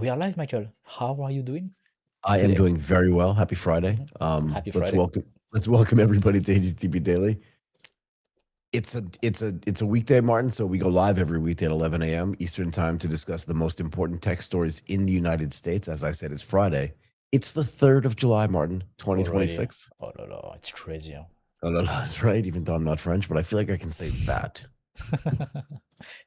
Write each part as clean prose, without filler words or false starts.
We are live, Michael. How are you doing I am today? doing very well. Happy Friday. Happy Let's Friday. welcome everybody to AGTP Daily. It's a weekday, Martin. So we go live every weekday at 11 a.m. Eastern time to discuss the most important tech stories in the United States. As I said, it's Friday. It's the 3rd of July, Martin, Already. 2026. Oh no, it's crazy. Oh, no, that's right. Even though I'm not French, but I feel like I can say that.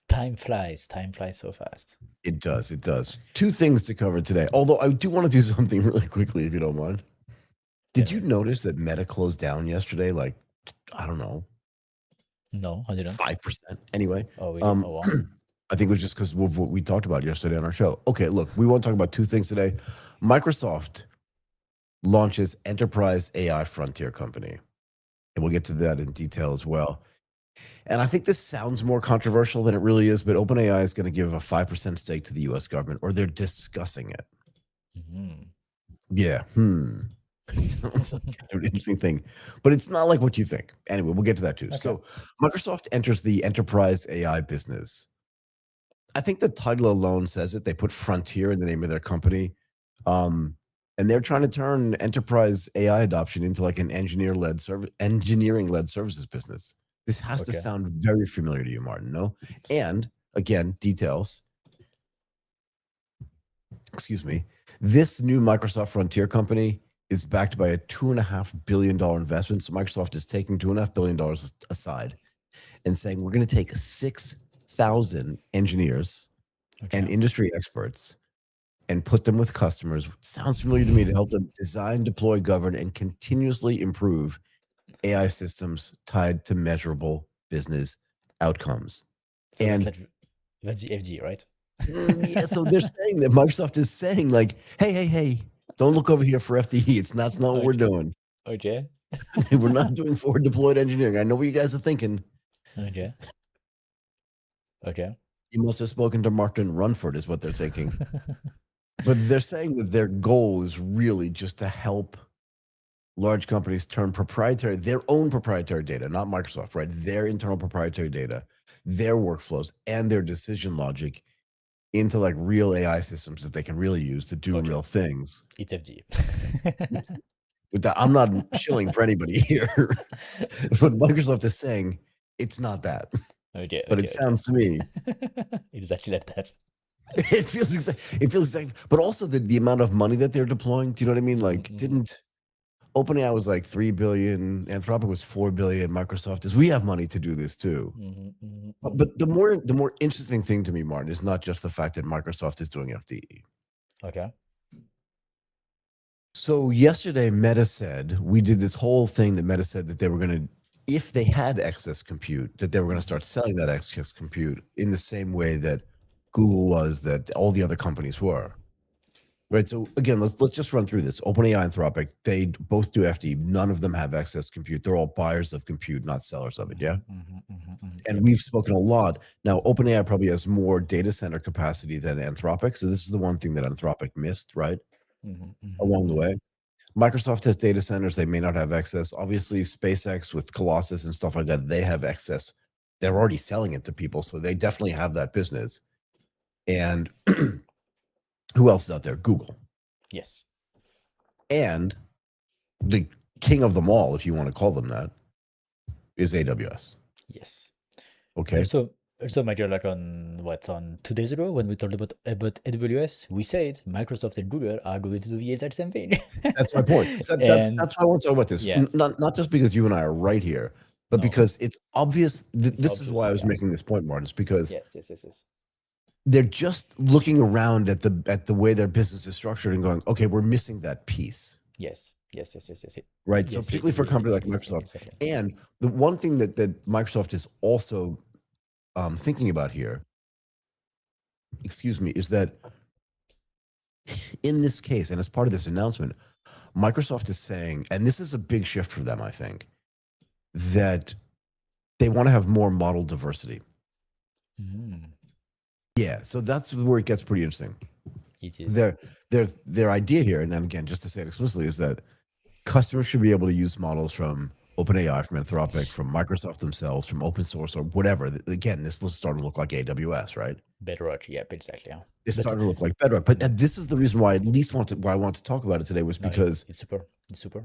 Time flies so fast. It does. It does. Two things to cover today. Although I do want to do something really quickly, if you don't mind. Did you notice that Meta closed down yesterday? Like, I don't know, No, I didn't. 5%. Anyway, Oh really? Oh wow. I think it was just because of what we talked about yesterday on our show. Okay, look, we want to talk about two things today. Microsoft launches Enterprise AI Frontier Company, and we'll get to that in detail as well. And I think this sounds more controversial than it really is, but OpenAI is going to give a 5% stake to the U.S. government, or they're discussing it. Yeah. It sounds like an interesting thing, but it's not like what you think. Anyway, we'll get to that too. Okay. So Microsoft enters the enterprise AI business. I think the title alone says it. They put Frontier in the name of their company. And they're trying to turn enterprise AI adoption into like an engineering-led services business. This has to sound very familiar to you, Martin, no? And again, details. Excuse me. This new Microsoft Frontier company is backed by a $2.5 billion investment. So Microsoft is taking $2.5 billion aside and saying, we're going to take 6,000 engineers and industry experts and put them with customers. Sounds familiar to me, to help them design, deploy, govern, and continuously improve AI systems tied to measurable business outcomes. So that's the FDE, right? Yeah, so they're saying that Microsoft is saying like, hey, don't look over here for FDE. That's not what we're doing. Okay. We're not doing forward deployed engineering. I know what you guys are thinking. Okay. You must have spoken to Martin Runford is what they're thinking. But they're saying that their goal is really just to help large companies turn their own proprietary data, not Microsoft, right? Their internal proprietary data, their workflows, and their decision logic into like real AI systems that they can really use to do real things. It's FDE. With that, I'm not shilling for anybody here, but Microsoft is saying it's not that. But it sounds to me exactly like that. It feels exactly. But also the amount of money that they're deploying. Do you know what I mean? Like, didn't OpenAI was like 3 billion, Anthropic was 4 billion. Microsoft is, we have money to do this too. But the more interesting thing to me, Martin, is not just the fact that Microsoft is doing FDE. Okay. So yesterday, Meta said, we did this whole thing that Meta said that they were going to, if they had excess compute, that they were going to start selling that excess compute in the same way that Google was, that all the other companies were. Right. So again, let's just run through this. OpenAI, Anthropic, they both do FDE. None of them have excess compute. They're all buyers of compute, not sellers of it. Yeah. And we've spoken a lot. Now, OpenAI probably has more data center capacity than Anthropic. So this is the one thing that Anthropic missed, right? Along the way. Microsoft has data centers. They may not have excess. Obviously, SpaceX with Colossus and stuff like that, they have excess. They're already selling it to people. So they definitely have that business. And who else is out there? Google. Yes. And the king of them all, if you want to call them that, is AWS. Yes. Okay. Also, Michael, like on 2 days ago when we talked about AWS, we said Microsoft and Google are going to do the exact same thing. That's my point. So that's why I want to talk about this. Yeah. Not just because you and I are right here, but because it's obvious. This is why I was making this point, Martin. It's because yes. They're just looking around at the way their business is structured and going, okay, we're missing that piece. Yes. Right. So particularly for a company like Microsoft. Exactly. And the one thing that Microsoft is also thinking about here, is that in this case, and as part of this announcement, Microsoft is saying, and this is a big shift for them, I think, that they want to have more model diversity. Yeah, so that's where it gets pretty interesting. It is. Their idea here, and then again, just to say it explicitly, is that customers should be able to use models from OpenAI, from Anthropic, from Microsoft themselves, from open source or whatever. Again, this is starting to look like AWS, right? Bedrock, yeah, exactly. Yeah. It's But starting to look like Bedrock. But this is the reason why why I want to talk about it today was no, because it's super. It's super.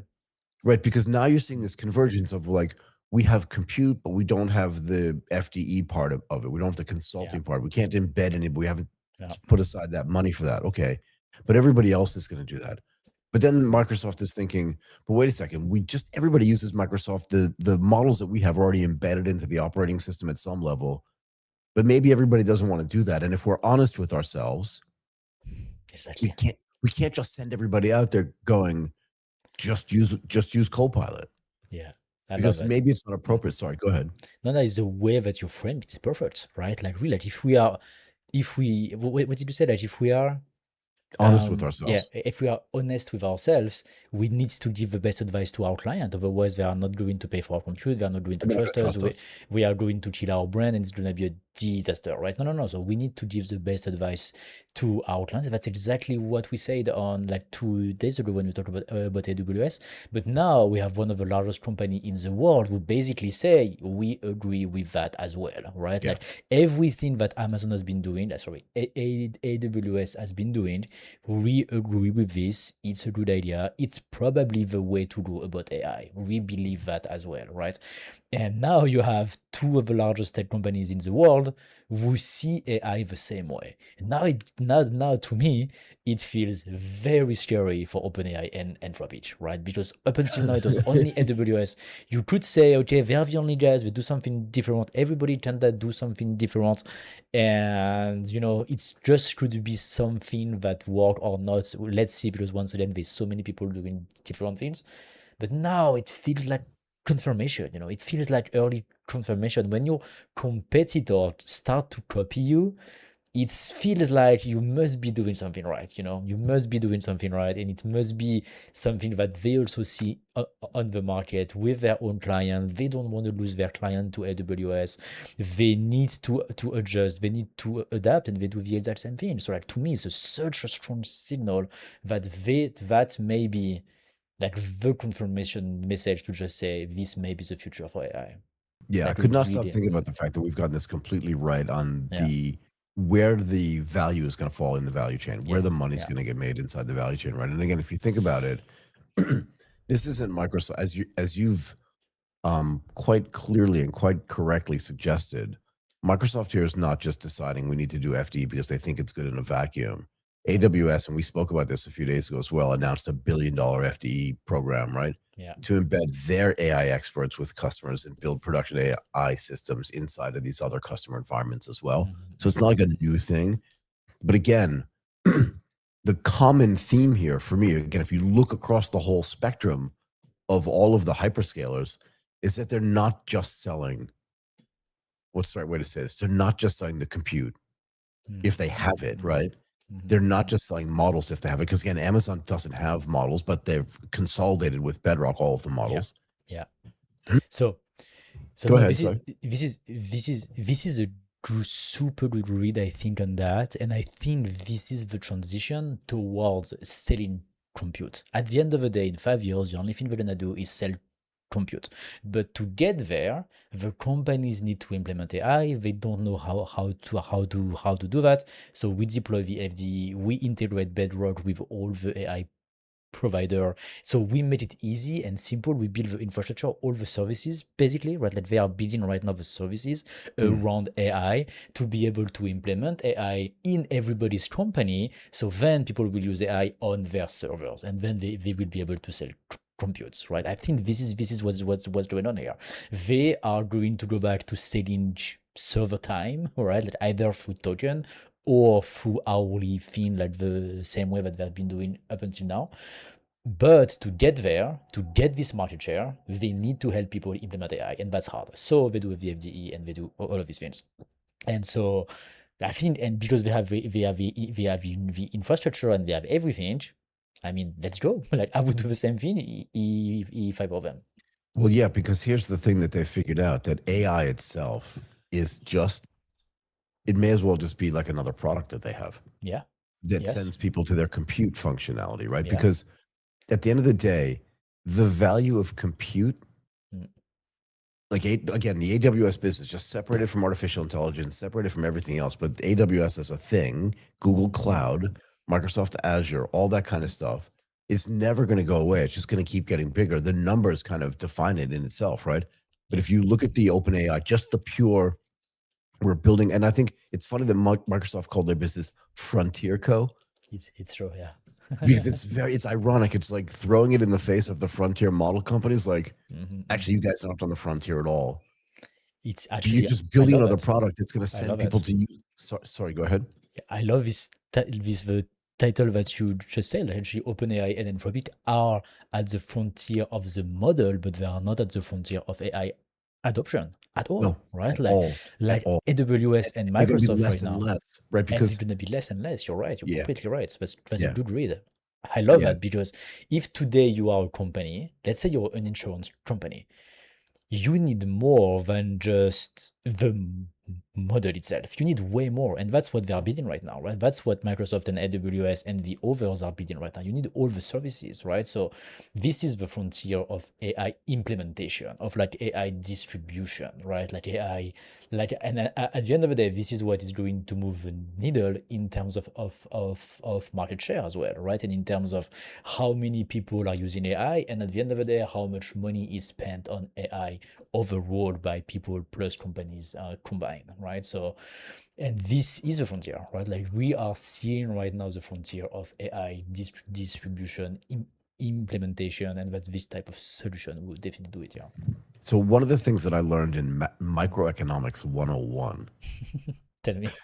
right, because now you're seeing this convergence of like we have compute, but we don't have the FDE part of it. We don't have the consulting part. We can't embed any. We haven't Yeah. put aside that money for that. Okay, but everybody else is going to do that. But then Microsoft is thinking, but wait a second, everybody uses Microsoft. The models that we have are already embedded into the operating system at some level. But maybe everybody doesn't want to do that. And if we're honest with ourselves, Exactly. we can't just send everybody out there going, just use Copilot. Yeah. I love Because it. maybe it's not appropriate. Sorry, go ahead. No, no, it's the way that you frame it is perfect, right? Like really, like if we are, what did you say? Like if we are Honest with yeah, ourselves. if we are honest with ourselves, we need to give the best advice to our client. Otherwise, they are not going to pay for our compute. They are not going to They're not trust gonna us. trust us. We are going to kill our brand, and it's going to be a disaster, right? No, no, no. So we need to give the best advice to our clients. That's exactly what we said on like 2 days ago when we talked about AWS. But now we have one of the largest company in the world who basically say we agree with that as well, right? Yeah. Like everything that Amazon has been doing, sorry, AWS has been doing, we agree with this. It's a good idea. It's probably the way to go about AI. We believe that as well, right? And now you have two of the largest tech companies in the world who see AI the same way. Now to me, it feels very scary for OpenAI and Anthropic, right? Because up until now, it was only AWS. You could say, okay, they are the only guys, they do something different. Everybody can do something different. And, it's just could be something that work or not. Let's see, because once again, there's so many people doing different things. But now it feels like confirmation, it feels like early confirmation. When your competitor start to copy you, it feels like you must be doing something right, you must be doing something right, and it must be something that they also see on the market with their own client. They don't want to lose their client to AWS. They need to adjust, they need to adapt, and they do the exact same thing. So like to me, it's such a strong signal that that may be like the confirmation message to just say this may be the future for AI. Yeah, I Like could not stop really, thinking about the fact that we've gotten this completely right on yeah, where the value is going to fall in the value chain, where the yes, money's yeah, going to get made inside the value chain, right? And again, if you think about it, this isn't Microsoft as you've quite clearly and quite correctly suggested. Microsoft here is not just deciding we need to do FD because they think it's good in a vacuum. AWS, and we spoke about this a few days ago as well, announced $1 billion FDE program, right? yeah, To embed their AI experts with customers and build production AI systems inside of these other customer environments as well. So it's not like a new thing. But again, the common theme here for me, again, if you look across the whole spectrum of all of the hyperscalers, is that they're not just selling, what's the right way to say this? They're not just selling the compute if they have it, right? They're not just selling models if they have it. Because again, Amazon doesn't have models, but they've consolidated with Bedrock all of the yeah, models. yeah. So Go no, ahead, sorry. this is a super good read, I think, on that, and I think this is the transition towards selling compute. At the end of the day, in 5 years, the only thing we're gonna do is sell compute. But to get there, the companies need to implement AI. They don't know how to do that. So we deploy the FDE, we integrate Bedrock with all the AI provider. So we made it easy and simple. We build the infrastructure, all the services, basically, right? Like they are building right now the services around AI to be able to implement AI in everybody's company. So then people will use AI on their servers, and then they will be able to sell computes, right? I think this is what's going on here. They are going to go back to selling server time, right? Like either through token or through hourly thing, like the same way that they've been doing up until now. But to get there, to get this market share, they need to help people implement AI, and that's hard. So they do the FDE and they do all of these things. And so I think, and because they have the infrastructure and they have everything, I mean, let's go. Like I would do the same thing if I were them. Well, yeah, because here's the thing that they figured out, that AI itself is just, it may as well just be like another product that they have Yeah. that Yes. sends people to their compute functionality, right? Yeah. Because at the end of the day, the value of compute Mm. like again, the AWS business just separated from artificial intelligence, separated from everything else. But AWS as a thing, Google Cloud, Microsoft Azure, all that kind of stuff is never going to go away. It's just going to keep getting bigger. The numbers kind of define it in itself, right? But if Yes, you look at the OpenAI, just the pure, we're building, and I think it's funny that Microsoft called their business Frontier Co. it's true. Yeah. Because it's ironic. It's like throwing it in the face of the frontier model companies. Like, Mhm, actually, mhm. you guys aren't on the frontier at all. It's You're actually, just I building love another it. product that's going to I send love people it. to you. Sorry, go ahead. Yeah, I love this the title that you just said. Like, actually, OpenAI and Anthropic are at the frontier of the model, but they are not at the frontier of AI adoption at all, No, right? at all, at Like all. AWS And and they're going to be Microsoft right less and now, less, right? and it's Because gonna be less and less. You're right. You're yeah, completely right. That's a yeah, good read. I love yeah. that because if today you are a company, let's say you're an insurance company, you need more than just the model itself. You need way more. And that's what they are building right now, right? That's what Microsoft and AWS and the others are building right now. You need all the services, right? So this is the frontier of AI implementation, of like AI distribution, right? Like AI, like, and at the end of the day, this is what is going to move the needle in terms of market share as well, right? And in terms of how many people are using AI, and at the end of the day, how much money is spent on AI overall by people plus companies combined, right? So, and this is the frontier, right? Like we are seeing right now the frontier of AI distribution, implementation, and that this type of solution will definitely do it. Yeah. So one of the things that I learned in microeconomics 101, Tell me.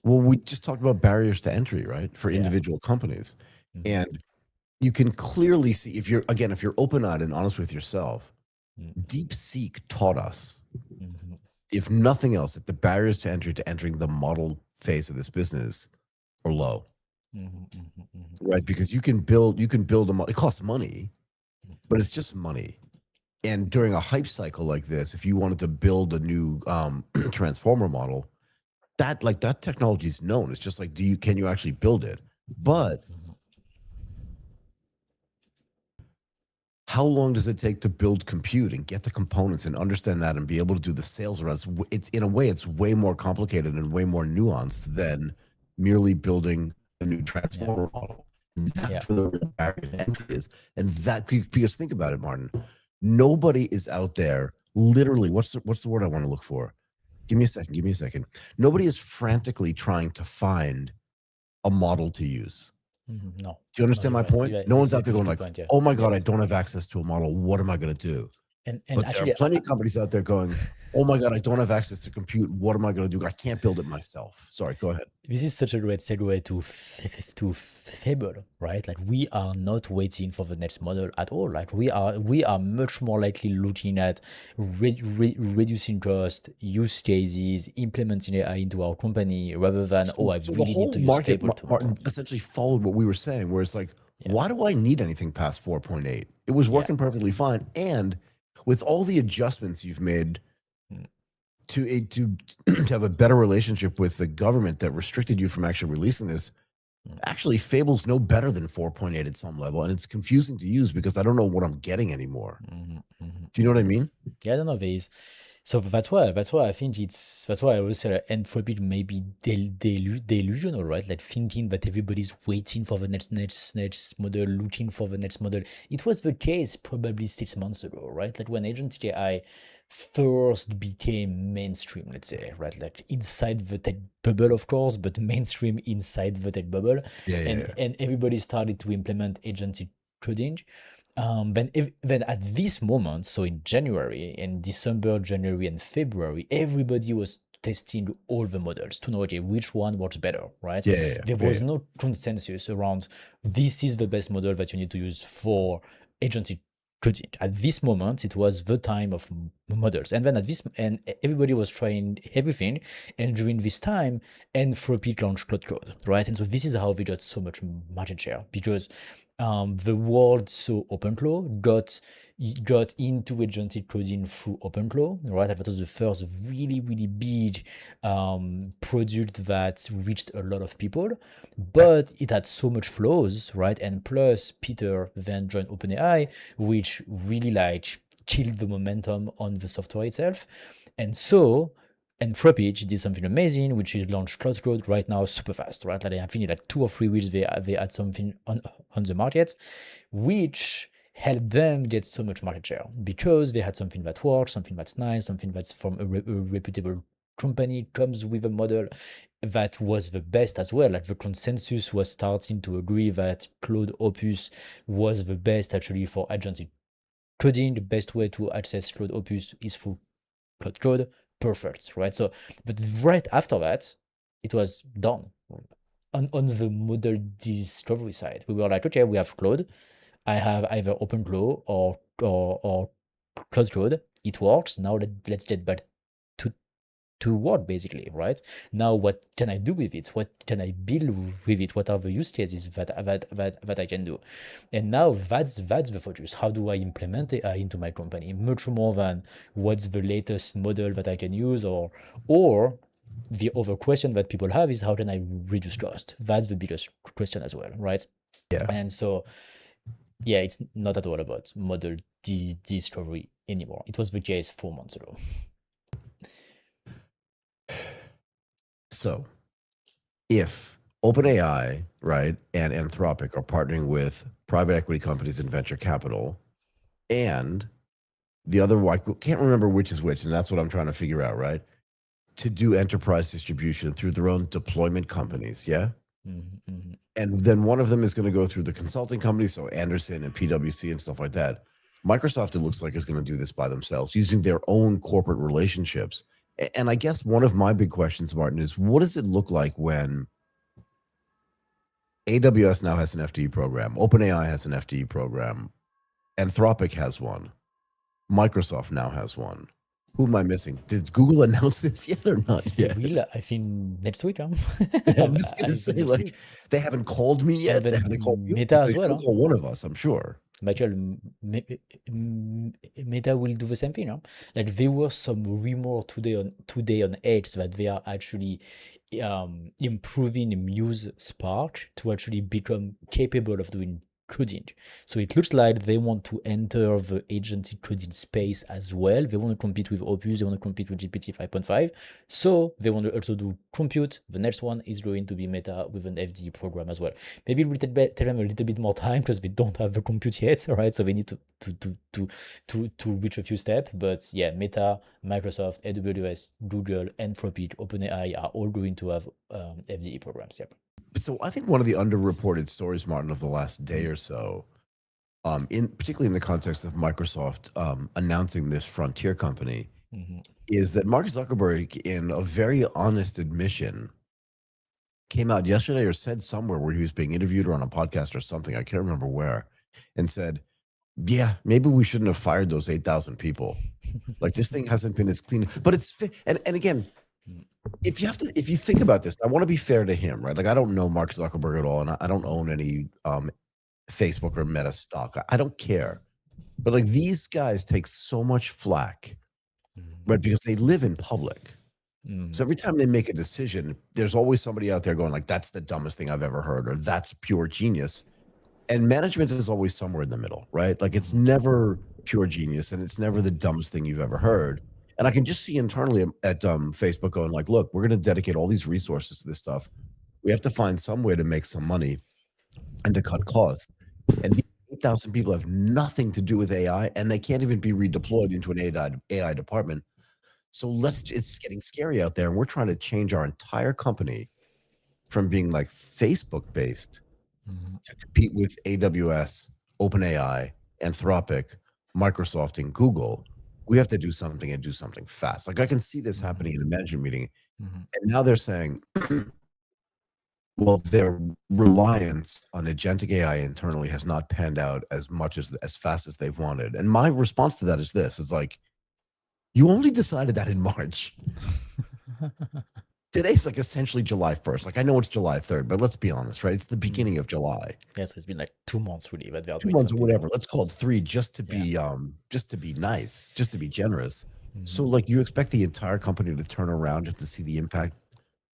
well, we just talked about barriers to entry, right, for Yeah. individual companies. Mhm. And you can clearly see, if you're open-eyed and honest with yourself, Mm, DeepSeek taught us, mhm, if nothing else, that the barriers to entry to entering the model phase of this business are low, mhm, mhm, mhm, right? Because you can build a model. It costs money, mhm. but it's just money. And during a hype cycle like this, if you wanted to build a new transformer model, that technology is known. It's just like, can you actually build it? Mhm, But mhm. how long does it take to build compute and get the components and understand that and be able to do the sales around? It's in a way, it's way more complicated and way more nuanced than merely building a new Yeah. transformer model. And Yeah. that's where the real barrier to entry is. And that, because think about it, Martin, nobody is out there. Literally, what's the word I want to look for? Give me a second. Give me a second. Nobody is frantically trying to find a model to use. Mhm. No. Do you No, understand you're my right. point? Yeah, No this one's is a out there going beautiful like, point. Yeah. "Oh my god, I Yes. don't have access to a model. What am I going to do?" And But there are actually, plenty of companies out there going, "Oh my god, I don't have access to compute. What am I going to do? I can't build it myself." Sorry, go ahead. this is such a great segue to Fable, right? Like we are not waiting for the next model at all. Like we are much more likely looking at reducing cost, use cases, implementing AI into our company rather than, oh, I So the really need whole to use market, Fable tomorrow. Martin, essentially followed what we were saying, where it's like, Yeah, why do I need anything past 4.8? It was yeah, working perfectly fine, and with all the adjustments you've made mm, to to have a better relationship with the government that restricted you from actually releasing this. mm, Actually, Fable's no better than 4.8 at some level, and it's confusing to use because I don't know what I'm getting anymore. mhm, mhm, Do you know what I mhm. mean? Yeah, I don't know. There is. So that's why I think that's why I always say like, Anthropic may be delusional, right? Like thinking that everybody's waiting for the next model, looking for the next model. It was the case probably 6 months ago, right? Like when agentic AI first became mainstream, let's say, right? Like inside the tech bubble, of course, but mainstream inside the tech bubble, Yeah, yeah, and yeah. and everybody started to implement agentic coding. Then at this moment, so in January, in December, January, and February, everybody was testing all the models to know, okay, which one works better, right? Yeah, yeah, yeah, There yeah, was yeah. no consensus around this is the best model that you need to use for agentic coding. At this moment, it was the time of models, and then and everybody was trying everything, and during this time, Anthropic launched Cloud Code, right? And so this is how we got so much market share because the world saw OpenClaw, got into agentic coding through OpenClaw, right? That was the first really, really big product that reached a lot of people, but it had so much flaws, right? And plus, Peter then joined OpenAI, which really like killed the momentum on the software itself. And so Anthropic did something amazing, which is launch Cloud right now super fast, right? Like I think in like 2 or 3 weeks they had something on the market, which helped them get so much market share because they had something that works, something that's nice, something that's from a reputable company, comes with a model that was the best as well. Like the consensus was starting to agree that Claude Opus was the best actually for agentic coding. The best way to access Claude Opus is through Claude Code. Perfect, right? So, but right after that, it was done. On the model discovery side, we were like, okay, we have Claude. I have either OpenClaw or Closed Code. It works. Now let's get back to work basically, right? Now what can I do with it? What can I build with it? What are the use cases that I can do? And now that's the focus. How do I implement AI into my company? Much more than what's the latest model that I can use, or the other question that people have is how can I reduce cost? That's the biggest question as well, right? Yeah. And so yeah, it's not at all about model discovery anymore. It was the case 4 months ago. So if OpenAI, right, and Anthropic are partnering with private equity companies and venture capital, and the other, I can't remember which is which, and that's what I'm trying to figure out, right? To do enterprise distribution through their own deployment companies, yeah? And then one of them is going to go through the consulting company, so Anderson and PwC and stuff like that. Microsoft, it looks like, is going to do this by themselves using their own corporate relationships. And I guess one of my big questions, Martin, is what does it look like when AWS now has an FDE program, OpenAI has an FDE program, Anthropic has one, Microsoft now has one. Who am I missing? Did Google announce this yet or not yet? They will, I think, next week. I'm just going to say, next like, week. they haven't called me yet. then Have they called you? Meta as They well, should huh? call one of us, I'm sure. Michael, Meta will do the same thing. Huh? Like there was some rumor today on X that they are actually improving Muse Spark to actually become capable of doing coding. So it looks like they want to enter the agentic coding space as well. They want to compete with Opus, they want to compete with GPT 5.5. So they want to also do compute. The next one is going to be Meta with an FDE program as well. Maybe it will take them a little bit more time because they don't have the compute yet, right? So they need to reach a few steps. But yeah, Meta, Microsoft, AWS, Google, Anthropic, OpenAI are all going to have FDE programs. Yep. So I think one of the underreported stories, Martin, of the last day or so, particularly in the context of Microsoft announcing this frontier company, is that Mark Zuckerberg, in a very honest admission, came out yesterday or said somewhere where he was being interviewed or on a podcast or something, I can't remember where, and said, yeah, maybe we shouldn't have fired those 8,000 people. Like, this thing hasn't been as clean, but it's, and again, if you think about this, I want to be fair to him, right? Like, I don't know Mark Zuckerberg at all, and I don't own any Facebook or Meta stock. I don't care. But like, these guys take so much flack, right? Because they live in public. So every time they make a decision, there's always somebody out there going like, that's the dumbest thing I've ever heard, or that's pure genius. And management is always somewhere in the middle, right? Like, it's never pure genius, and it's never the dumbest thing you've ever heard. And I can just see internally at Facebook going like, look, we're going to dedicate all these resources to this stuff. We have to find some way to make some money and to cut costs. And these 8,000 people have nothing to do with AI, and they can't even be redeployed into an AI department. So it's getting scary out there, and we're trying to change our entire company from being like Facebook based to compete with AWS, OpenAI, Anthropic, Microsoft, and Google. We have to do something and do something fast. Like, I can see this happening in a management meeting, and now they're saying, well, their reliance on agentic AI internally has not panned out as much as fast as they've wanted. And my response to that is this: is like, you only decided that in March. Today's like essentially July 1st. Like, I know it's July 3rd, but let's be honest, right? It's the beginning of July. Yeah, so it's been like 2 months really, but they are 2 doing months or something. whatever. Let's call it 3 just to be nice, just to be generous. So like, you expect the entire company to turn around and to see the impact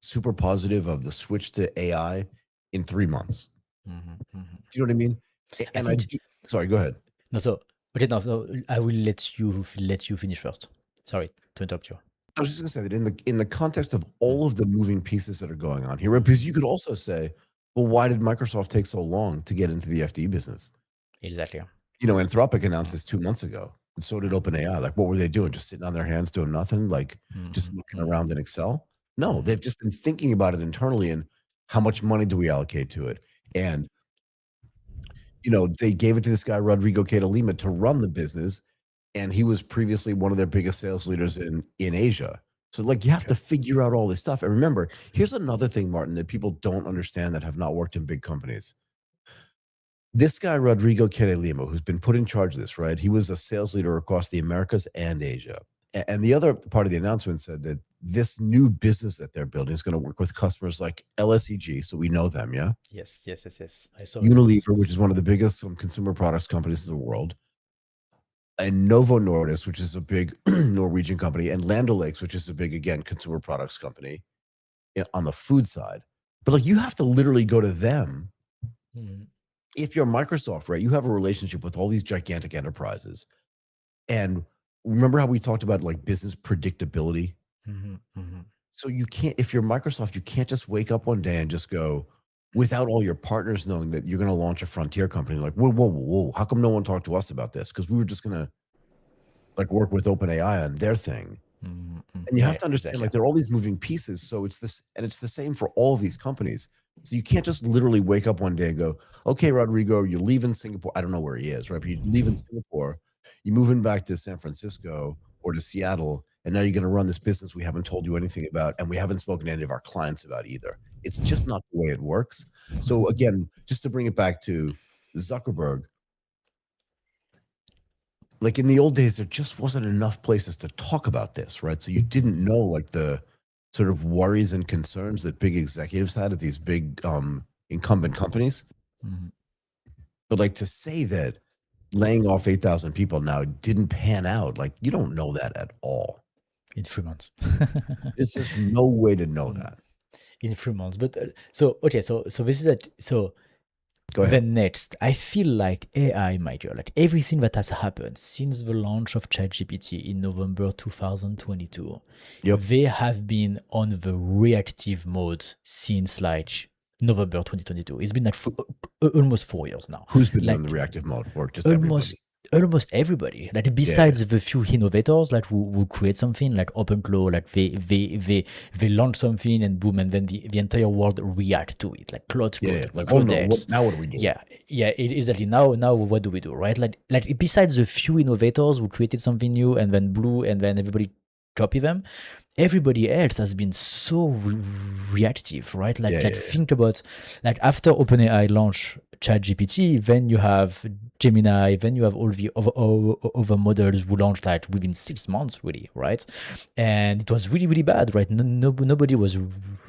super positive of the switch to AI in 3 months. Do you know what I mean? And think- sorry, go ahead. No, so Okay, no, so I will let you finish first. Sorry to interrupt you. I was just gonna say that in the context of all of the moving pieces that are going on here, right? Because you could also say, well, why did Microsoft take so long to get into the FDE business? Exactly. Anthropic announced Mm, this 2 months ago, and so did mm, OpenAI. Like, what were they doing? Just sitting on their hands doing nothing, like just looking mm, around in Excel? No, mm, they've just been thinking about it internally and how much money do we allocate to it? And they gave it to this guy Rodrigo Lima to run the business, and he was previously one of their biggest sales leaders in Asia. So, like, you have okay. to figure out all this stuff. And remember, here's another thing, Martin, that people don't understand that have not worked in big companies. This guy, Rodrigo Lima, who's been put in charge of this, right? He was a sales leader across the Americas and Asia. And the other part of the announcement said that this new business that they're building is going to work with customers like LSEG. So we know them, yeah? Yes, yes, yes, yes. I saw the Unilever, which announcement. is one of the biggest consumer products companies in the world, and Novo Nordisk, which is a big Norwegian company, and Land O'Lakes, which is a big, again, consumer products company on the food side. But like, you have to literally go to them. Mm, If you're Microsoft, right, you have a relationship with all these gigantic enterprises. And remember how we talked about like business predictability? mhm, mhm. So you can't, if you're Microsoft, you can't just wake up one day and just go, without all your partners knowing that you're going to launch a frontier company. Like, whoa, whoa, whoa, whoa. How come no one talked to us about this? Because we were just going to like work with OpenAI on their thing. And you Yeah, have yeah, to understand, exactly. like, there are all these moving pieces. So it's this, and it's the same for all of these companies. So you can't just literally wake up one day and go, okay, Rodrigo, you're leaving Singapore. I don't know where he is, right? But you're leaving Singapore, you're moving back to San Francisco or to Seattle, and now you're going to run this business we haven't told you anything about, and we haven't spoken to any of our clients about either. It's just not the way it works. So again, just to bring it back to Zuckerberg, like in the old days, there just wasn't enough places to talk about this, right? So you didn't know like the sort of worries and concerns that big executives had at these big incumbent companies. Mhm. But like to say that laying off 8,000 people now didn't pan out, like you don't know that at all. In 3 months. It's just no way to know Mm, that. in 3 months. But so okay, so this is that. So Go ahead. then next, I feel like AI, my dear, like everything that has happened since the launch of ChatGPT in November 2022, Yep. they have been on the reactive mode since like November 2022. It's been like almost 4 years now. Who's been doing the Like reactive mode or just almost everybody? almost everybody, like Yeah, yeah. besides the few innovators like who create something like OpenClaw, like they launch something and boom, and then the entire world react to it, like Yeah, yeah. Claude, Like, oh no, Claudex. what do we do? Yeah, yeah, exactly. Now what do we do, right? Like besides the few innovators who created something new and then blew and then everybody copy them, everybody else has been so reactive, right? Yeah, Like yeah, yeah. think about, like after OpenAI launch ChatGPT, then you have Gemini, then you have all the other models who launched like within 6 months, really, right? And it was really, really bad, right? Nobody was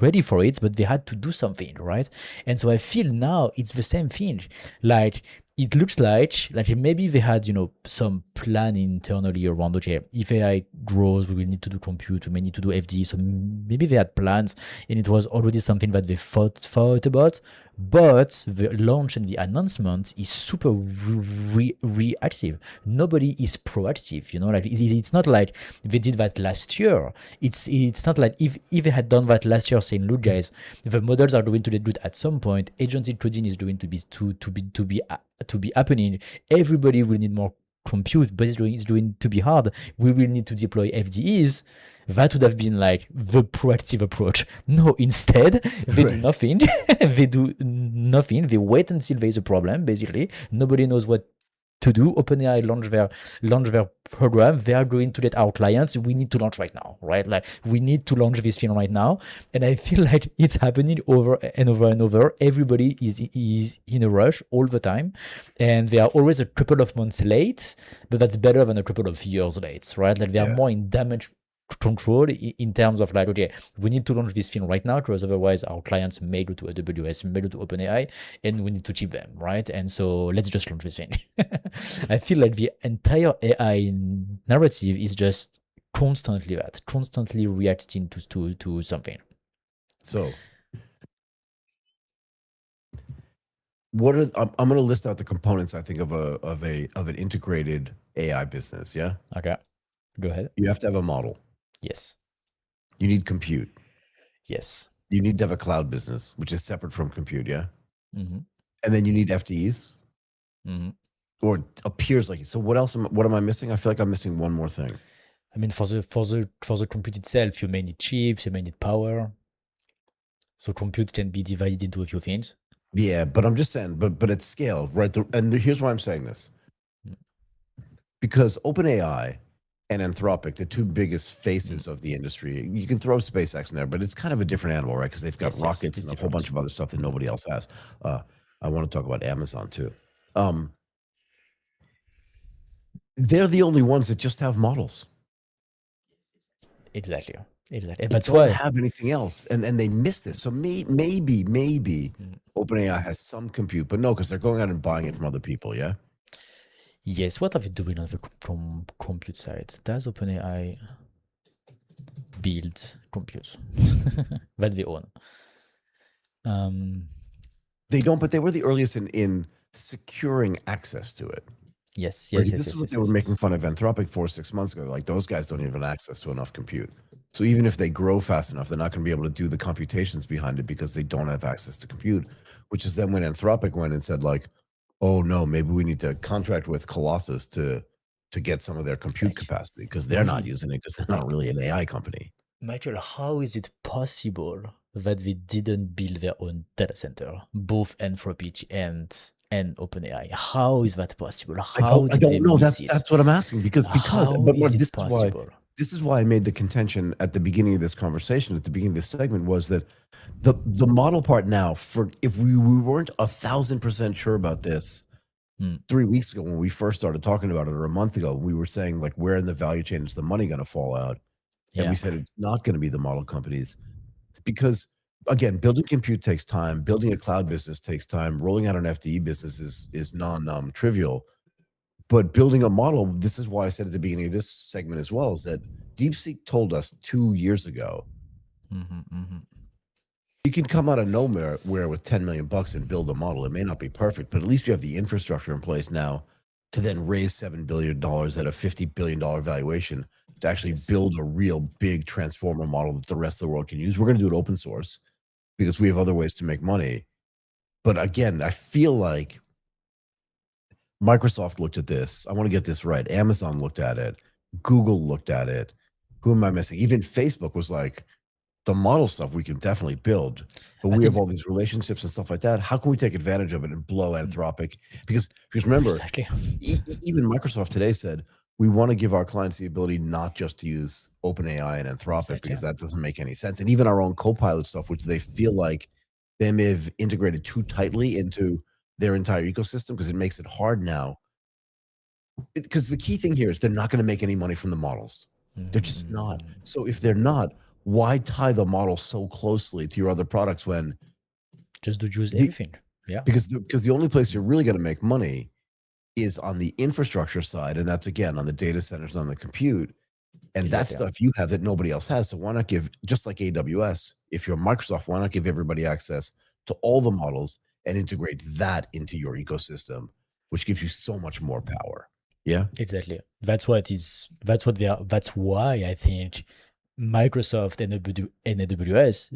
ready for it, but they had to do something, right? And so I feel now it's the same thing. Like it looks like maybe they had some plan internally around, okay, if AI grows we will need to do compute, we may need to do FD, so maybe they had plans and it was already something that they thought about, but the launch and the announcement is super reactive. Nobody is proactive, like it's not like they did that last year. It's not like if they had done that last year saying, look guys, the models are going to get good at some point, agentic coding is going to be happening, everybody will need more compute, but it's going to be hard, we will need to deploy FDEs. That would have been like the proactive approach. No, instead they do Right. nothing. They do nothing, they wait until there's a problem. Basically nobody knows what to do. OpenAI launch their program. They are going to let our clients, we need to launch right now, right? Like we need to launch this thing right now. And I feel like it's happening over and over and over. Everybody is in a rush all the time, and they are always a couple of months late, but that's better than a couple of years late, right? Like they are Yeah. more in damage control in terms of like, okay, we need to launch this thing right now because otherwise our clients may go to AWS, may go to OpenAI, and we need to keep them, right? And so let's just launch this thing. I feel like the entire AI narrative is just constantly reacting to something. So what are I'm going to list out the components I think of an integrated AI business. Yeah, Okay, go ahead. you have to have a model. Yes, You need compute. yes. You need to have a cloud business, which is separate from compute. Yeah, Mm-hmm. and then you need FDEs, Mm-hmm. or it appears like it. So what else? What am I missing? I feel like I'm missing one more thing. I mean, for the compute itself, you may need chips, you may need power. So compute can be divided into a few things. Yeah, but I'm just saying, but at scale, right? Here's why I'm saying this, Mm, because OpenAI and Anthropic, the two biggest mm. faces of the industry, you can throw SpaceX in there, but it's kind of a different animal, right? Because they've got Yes, yes, rockets it's and a whole bunch different. of other stuff that nobody else has. I want to talk about Amazon too. Um, they're the only ones that just have models. Exactly, exactly. And They that's don't why. have anything else, and they miss this. So maybe Mm. OpenAI has some compute, but no, because they're going out and buying it from other people. Yeah. Yes, what are we doing on the compute side? Does OpenAI build compute that they own? Um, They don't, but they were the earliest in securing access to it. yes, Right? yes, 'Cause yes, this is yes, what yes, they were yes, making yes. fun of Anthropic 4 or 6 months ago. Like those guys don't even have access to enough compute. So even if they grow fast enough, they're not going to be able to do the computations behind it because they don't have access to compute. Which is then when Anthropic went and said, like, "Oh no, maybe we need to contract with Colossus to get some of their compute Like, capacity because they're not really, using it because they're not like, really an AI company." Michael, how is it possible that they didn't build their own data center, both Anthropic and OpenAI? How is that possible? How I did they don't know. miss it? That's what I'm asking because How but is what it possible? this is why I made the contention at the beginning of this conversation, at the beginning of this segment, was that the model part now, for if we weren't 1,000% sure about this Hmm. 3 weeks ago when we first started talking about it, or a month ago, we were saying like, where in the value chain is the money going to fall out? And we Yeah. said it's not going to be the model companies because again, building compute takes time, building a cloud business takes time, rolling out an FDE business is non trivial. But building a model, this is why I said at the beginning of this segment as well, is that DeepSeek told us 2 years ago, Hmm, hmm. you can come out of nowhere with 10 million bucks and build a model. It may not be perfect, but at least you have the infrastructure in place now to then raise $7 billion at a $50 billion valuation to actually Yes. build a real big transformer model that the rest of the world can use. We're going to do it open source because we have other ways to make money. But again, I feel like Microsoft looked at this. I want to get this right. Amazon looked at it. Google looked at it. Who am I missing? Even Facebook was like, the model stuff we can definitely build, but I we have think all these relationships and stuff like that. How can we take advantage of it and blow mm, Anthropic? Because remember, exactly. even Microsoft today said we want to give our clients the ability not just to use OpenAI and Anthropic Exactly. because that doesn't make any sense. And even our own Copilot stuff, which they feel like they may have integrated too tightly into their entire ecosystem because it makes it hard now. Because the key thing here is they're not going to make any money from the models. They're just not. Mm, So if they're not, why tie the model so closely to your other products when just to use the everything. Yeah, because the only place you're really going to make money is on the infrastructure side, and that's again on the data centers, on the compute, and that exactly. stuff you have that nobody else has. So why not give, just like AWS, if you're Microsoft, why not give everybody access to all the models and integrate that into your ecosystem, which gives you so much more power. Yeah. Exactly. That's what they are. That's why I think Microsoft and AWS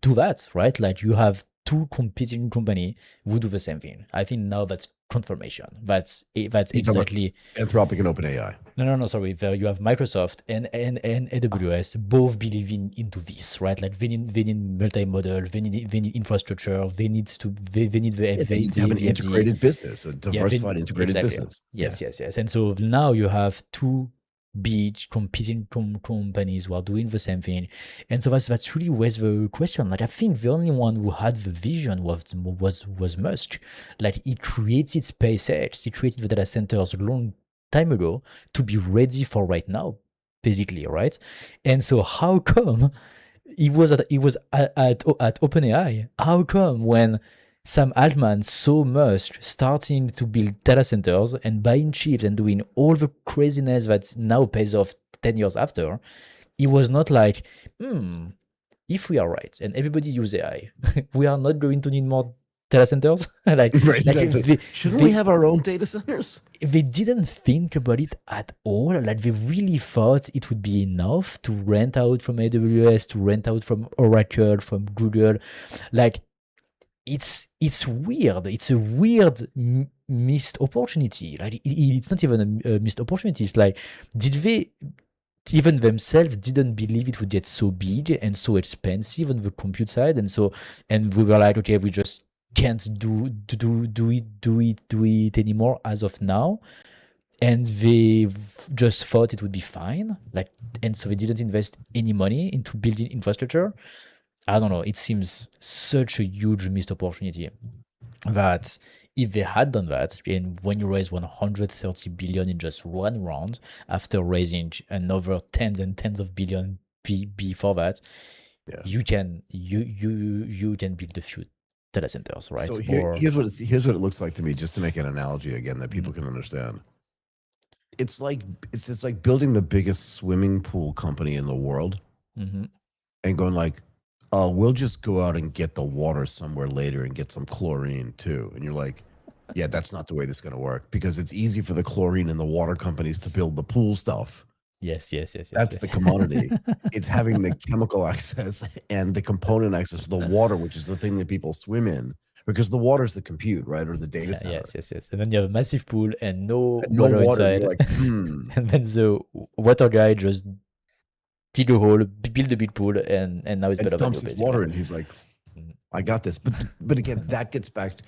do that, right? Like you have two competing company who do the same thing. I think now that's confirmation. That's You talk about exactly. Anthropic and OpenAI. No. Sorry, you have Microsoft and AWS both believing into this, right? Like they need multi-model, they need infrastructure, they need Yeah, they need to have an the FD. integrated business, a Yeah, diversified integrated exactly. business. Yeah. Yes, yes, yes. And so now you have two big competing companies who are doing the same thing. And so that's really was the question. Like I think the only one who had the vision was Musk. Like he created SpaceX, he created the data centers a long time ago to be ready for right now, basically, right? And so how come he was at OpenAI. How come when Sam Altman saw Musk starting to build data centers and buying chips and doing all the craziness that now pays off 10 years after, he was not like, if we are right and everybody use AI, we are not going to need more data centers. Right, Like exactly. Shouldn't we they have our own data centers? they didn't think about it at all. Like they really thought it would be enough to rent out from AWS, to rent out from Oracle, from Google. Like it's weird. It's a weird missed opportunity. Like it's not even a missed opportunity. It's like, did they even themselves didn't believe it would get so big and so expensive on the compute side, and we were like, okay, we just can't do it anymore as of now, and they just thought it would be fine, like, and so they didn't invest any money into building infrastructure. I don't know. It seems such a huge missed opportunity that if they had done that, and when you raise 130 billion in just one round after raising another tens and tens of billion before that, Yeah. you can build a few data centers, right? So Or here's what it looks like to me, just to make an analogy again that people can understand. It's like it's like building the biggest swimming pool company in the world Mhm. and going like, oh, we'll just go out and get the water somewhere later and get some chlorine too. And you're like, yeah, that's not the way this is going to work, because it's easy for the chlorine and the water companies to build the pool stuff. Yes, yes, yes, yes, That's the commodity. It's having the chemical access and the component access to the water, which is the thing that people swim in, because the water is the compute, right? Or the data center. Yes, yes, yes. And then you have a massive pool and no No water water. inside. You're like, And then the water guy just dig a hole, build a big pool, and now it's and better than you, dumps his basically. water, and he's like, I got this. But again, that gets back to,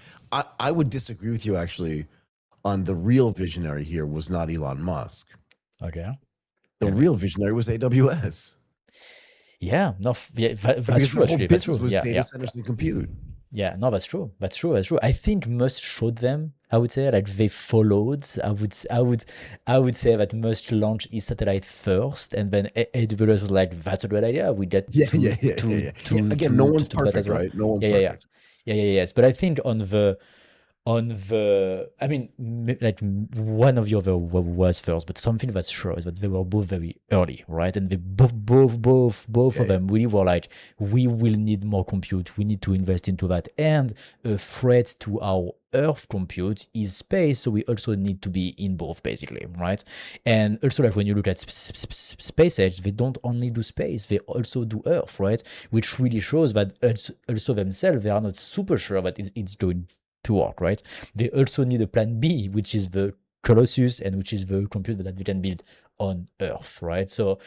I would disagree with you actually on the real visionary here was not Elon Musk. Okay. The real visionary was AWS. Yeah, no, yeah, that's Because true. the whole Actually, that's business true. was Yeah, data yeah, centers and compute. yeah. No, that's true. That's true. That's true. I think Musk showed them. I would say like they followed. I would say that Musk launched his satellite first, and then AWS was like, "That's a great idea. We get Yeah. Again, no one's to do that as perfect, well." right? No one's Yeah, yeah, yeah, perfect. yeah, yeah, yes. But I think I mean, like one of the other was first, but something that's sure is that they were both very early, right? And they both of them really were like, we will need more compute, we need to invest into that, and a threat to our earth compute is space, so we also need to be in both, basically, right? And also, like, when you look at SpaceX, they don't only do space, they also do earth, right? Which really shows that also themselves, they are not super sure that it's going to work, right? They also need a plan B, which is the Colossus, and which is the computer that we can build on Earth, right? So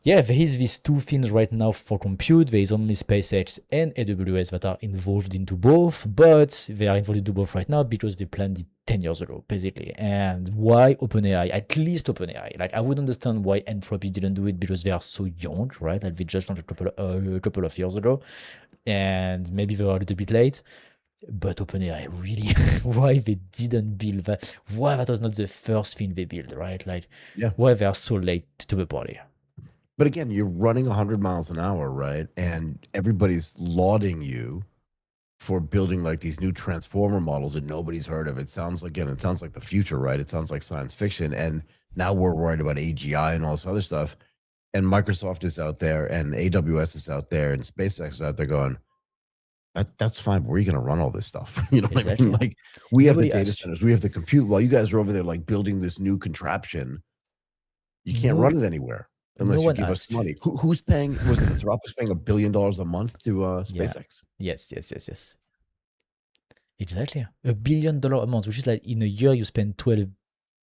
yeah, there is these two things right now for compute. There is only SpaceX and AWS that are involved into both, but they are involved into both right now because they planned it 10 years ago, basically. And why OpenAI? At least OpenAI. Like, I would understand why Anthropic didn't do it, because they are so young, right? Like, they just launched a couple of years ago, and maybe they were a little bit late. But OpenAI, really, why they didn't build that? Why that was not the first thing they built, right? Like, Yeah. why they are so late to the party? But again, you're running 100 miles an hour, right? And everybody's lauding you for building like these new transformer models that nobody's heard of. It sounds like the future, right? It sounds like science fiction. And now we're worried about AGI and all this other stuff. And Microsoft is out there, and AWS is out there, and SpaceX is out there going, that's fine, but where are you going to run all this stuff? You know what I mean? Like, we have the data centers, we have the compute, while you guys are over there like building this new contraption. You can't run it anywhere unless you give us money. Who's paying? Was it Anthropic's paying $1 billion a month to SpaceX? Yes. Exactly. $1 billion a month, which is like in a year you spend 12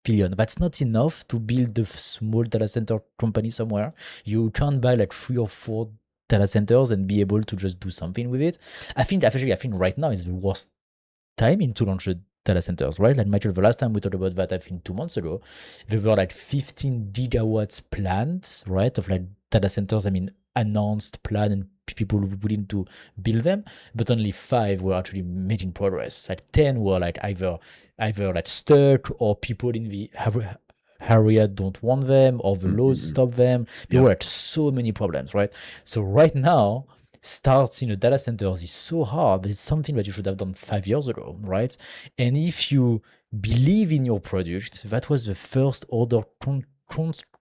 billion. That's not enough to build a small data center company somewhere. You can't buy like 3 or 4 data centers and be able to just do something with it. I think right now is the worst timing to launch data centers, right? Like, Michael, the last time we talked about that, I think 2 months ago, there were like 15 gigawatts planned, right? Of like data centers, I mean, announced, planned, and people willing to build them, but only 5 were actually making progress. Like 10 were like either like stuck, or people in the area don't want them, or the laws stop them. There were like so many problems, right? So right now, starting a data centers is so hard. It's something that you should have done 5 years ago, right? And if you believe in your product, that was the first order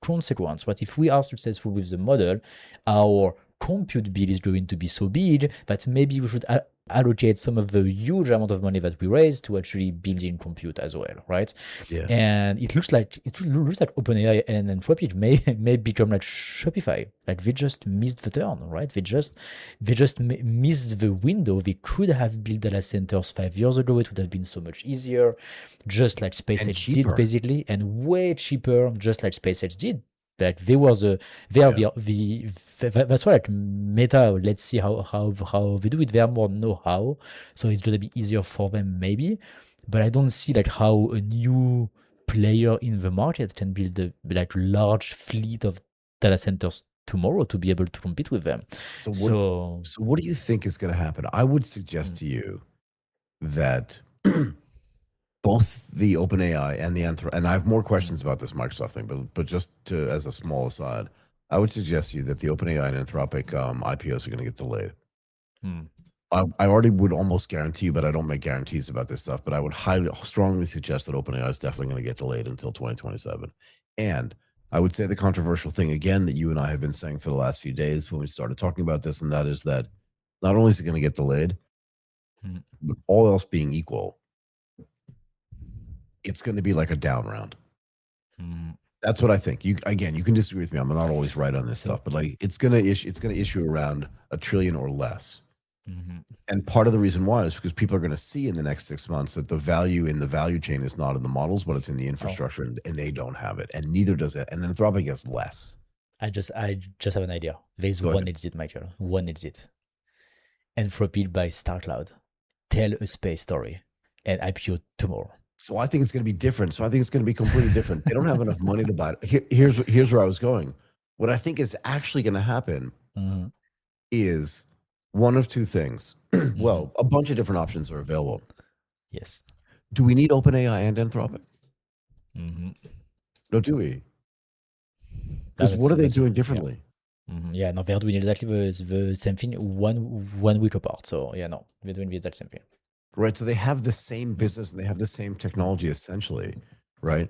consequence. But if we are successful with the model, our compute bill is going to be so big that maybe we should allocate some of the huge amount of money that we raised to actually build in compute as well, right? Yeah. And it looks like OpenAI and Anthropic may become like Shopify. Like they just missed the turn, right? They just missed the window. They could have built data centers 5 years ago. It would have been so much easier, just like And SpaceX cheaper. did basically, and way cheaper, just like SpaceX did. Like they are that's why like Meta. Let's see how they do it. They have more know-how, so it's gonna be easier for them maybe. But I don't see like how a new player in the market can build a like large fleet of data centers tomorrow to be able to compete with them. So So what do you think is going to happen? I would suggest to you that both the OpenAI and the and I have more questions about this Microsoft thing, but just to as a small aside, I would suggest to you that the OpenAI and Anthropic IPOs are going to get delayed. I already would almost guarantee you, but I don't make guarantees about this stuff. But I would strongly suggest that OpenAI is definitely going to get delayed until 2027. And I would say the controversial thing again that you and I have been saying for the last few days when we started talking about this, and that is that not only is it going to get delayed, but all else being equal, it's going to be like a down round. That's what I think. You can disagree with me. I'm not always right on this stuff, but like it's going to issue around $1 trillion or less. And part of the reason why is because people are going to see in the next 6 months that the value in the value chain is not in the models, but it's in the infrastructure, and they don't have it, and neither does it. And Anthropic gets less. I just have an idea. There's one exit, Michael. One exit. Anthropic by StarCloud. Tell a space story and IPO tomorrow. So I think it's going to be different. So I think it's going to be completely different. They don't have enough money to buy it. Here's where I was going. What I think is actually going to happen is one of two things. Well, a bunch of different options are available. Yes. Do we need OpenAI and Anthropic? No, do we? Because what are they doing differently? Yeah, no, they're doing exactly the same thing 1 week apart. So yeah, no, they're doing the exact same thing. Right. So they have the same business and they have the same technology essentially, right?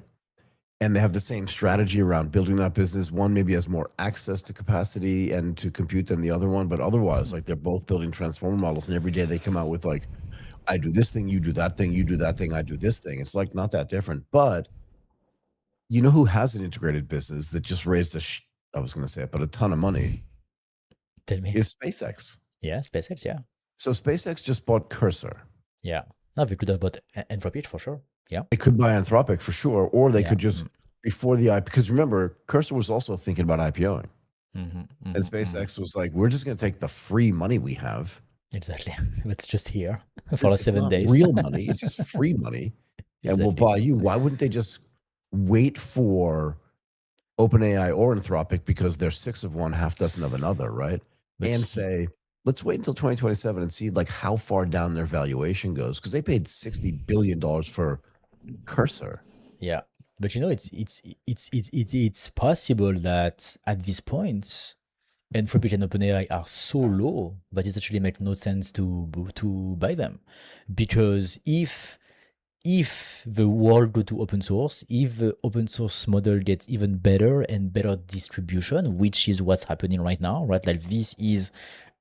And they have the same strategy around building that business. One maybe has more access to capacity and to compute than the other one, but otherwise, like they're both building transformer models, and every day they come out with like, I do this thing, you do that thing, you do that thing, I do this thing. It's like not that different. But you know who has an integrated business that just raised I was going to say it, but a ton of money? Tell me. Is SpaceX. Yeah, SpaceX, yeah. So SpaceX just bought Cursor. Yeah. No, they could have bought Anthropic for sure. Yeah. They could buy Anthropic for sure, or they could just before the because remember, Cursor was also thinking about IPOing. And SpaceX was like, we're just going to take the free money we have. Exactly. It's just here for 7 days. Real money. It's just free money. And we'll buy you. Why wouldn't they just wait for OpenAI or Anthropic because they're 6 of one, half dozen of another, right? And say, let's wait until 2027 and see like how far down their valuation goes, because they paid $60 billion for Cursor. Yeah, but you know, it's possible that at this point, Anthropic and OpenAI are so low that it actually makes no sense to buy them, because if the world go to open source, if the open source model gets even better and better distribution, which is what's happening right now, right? Like this is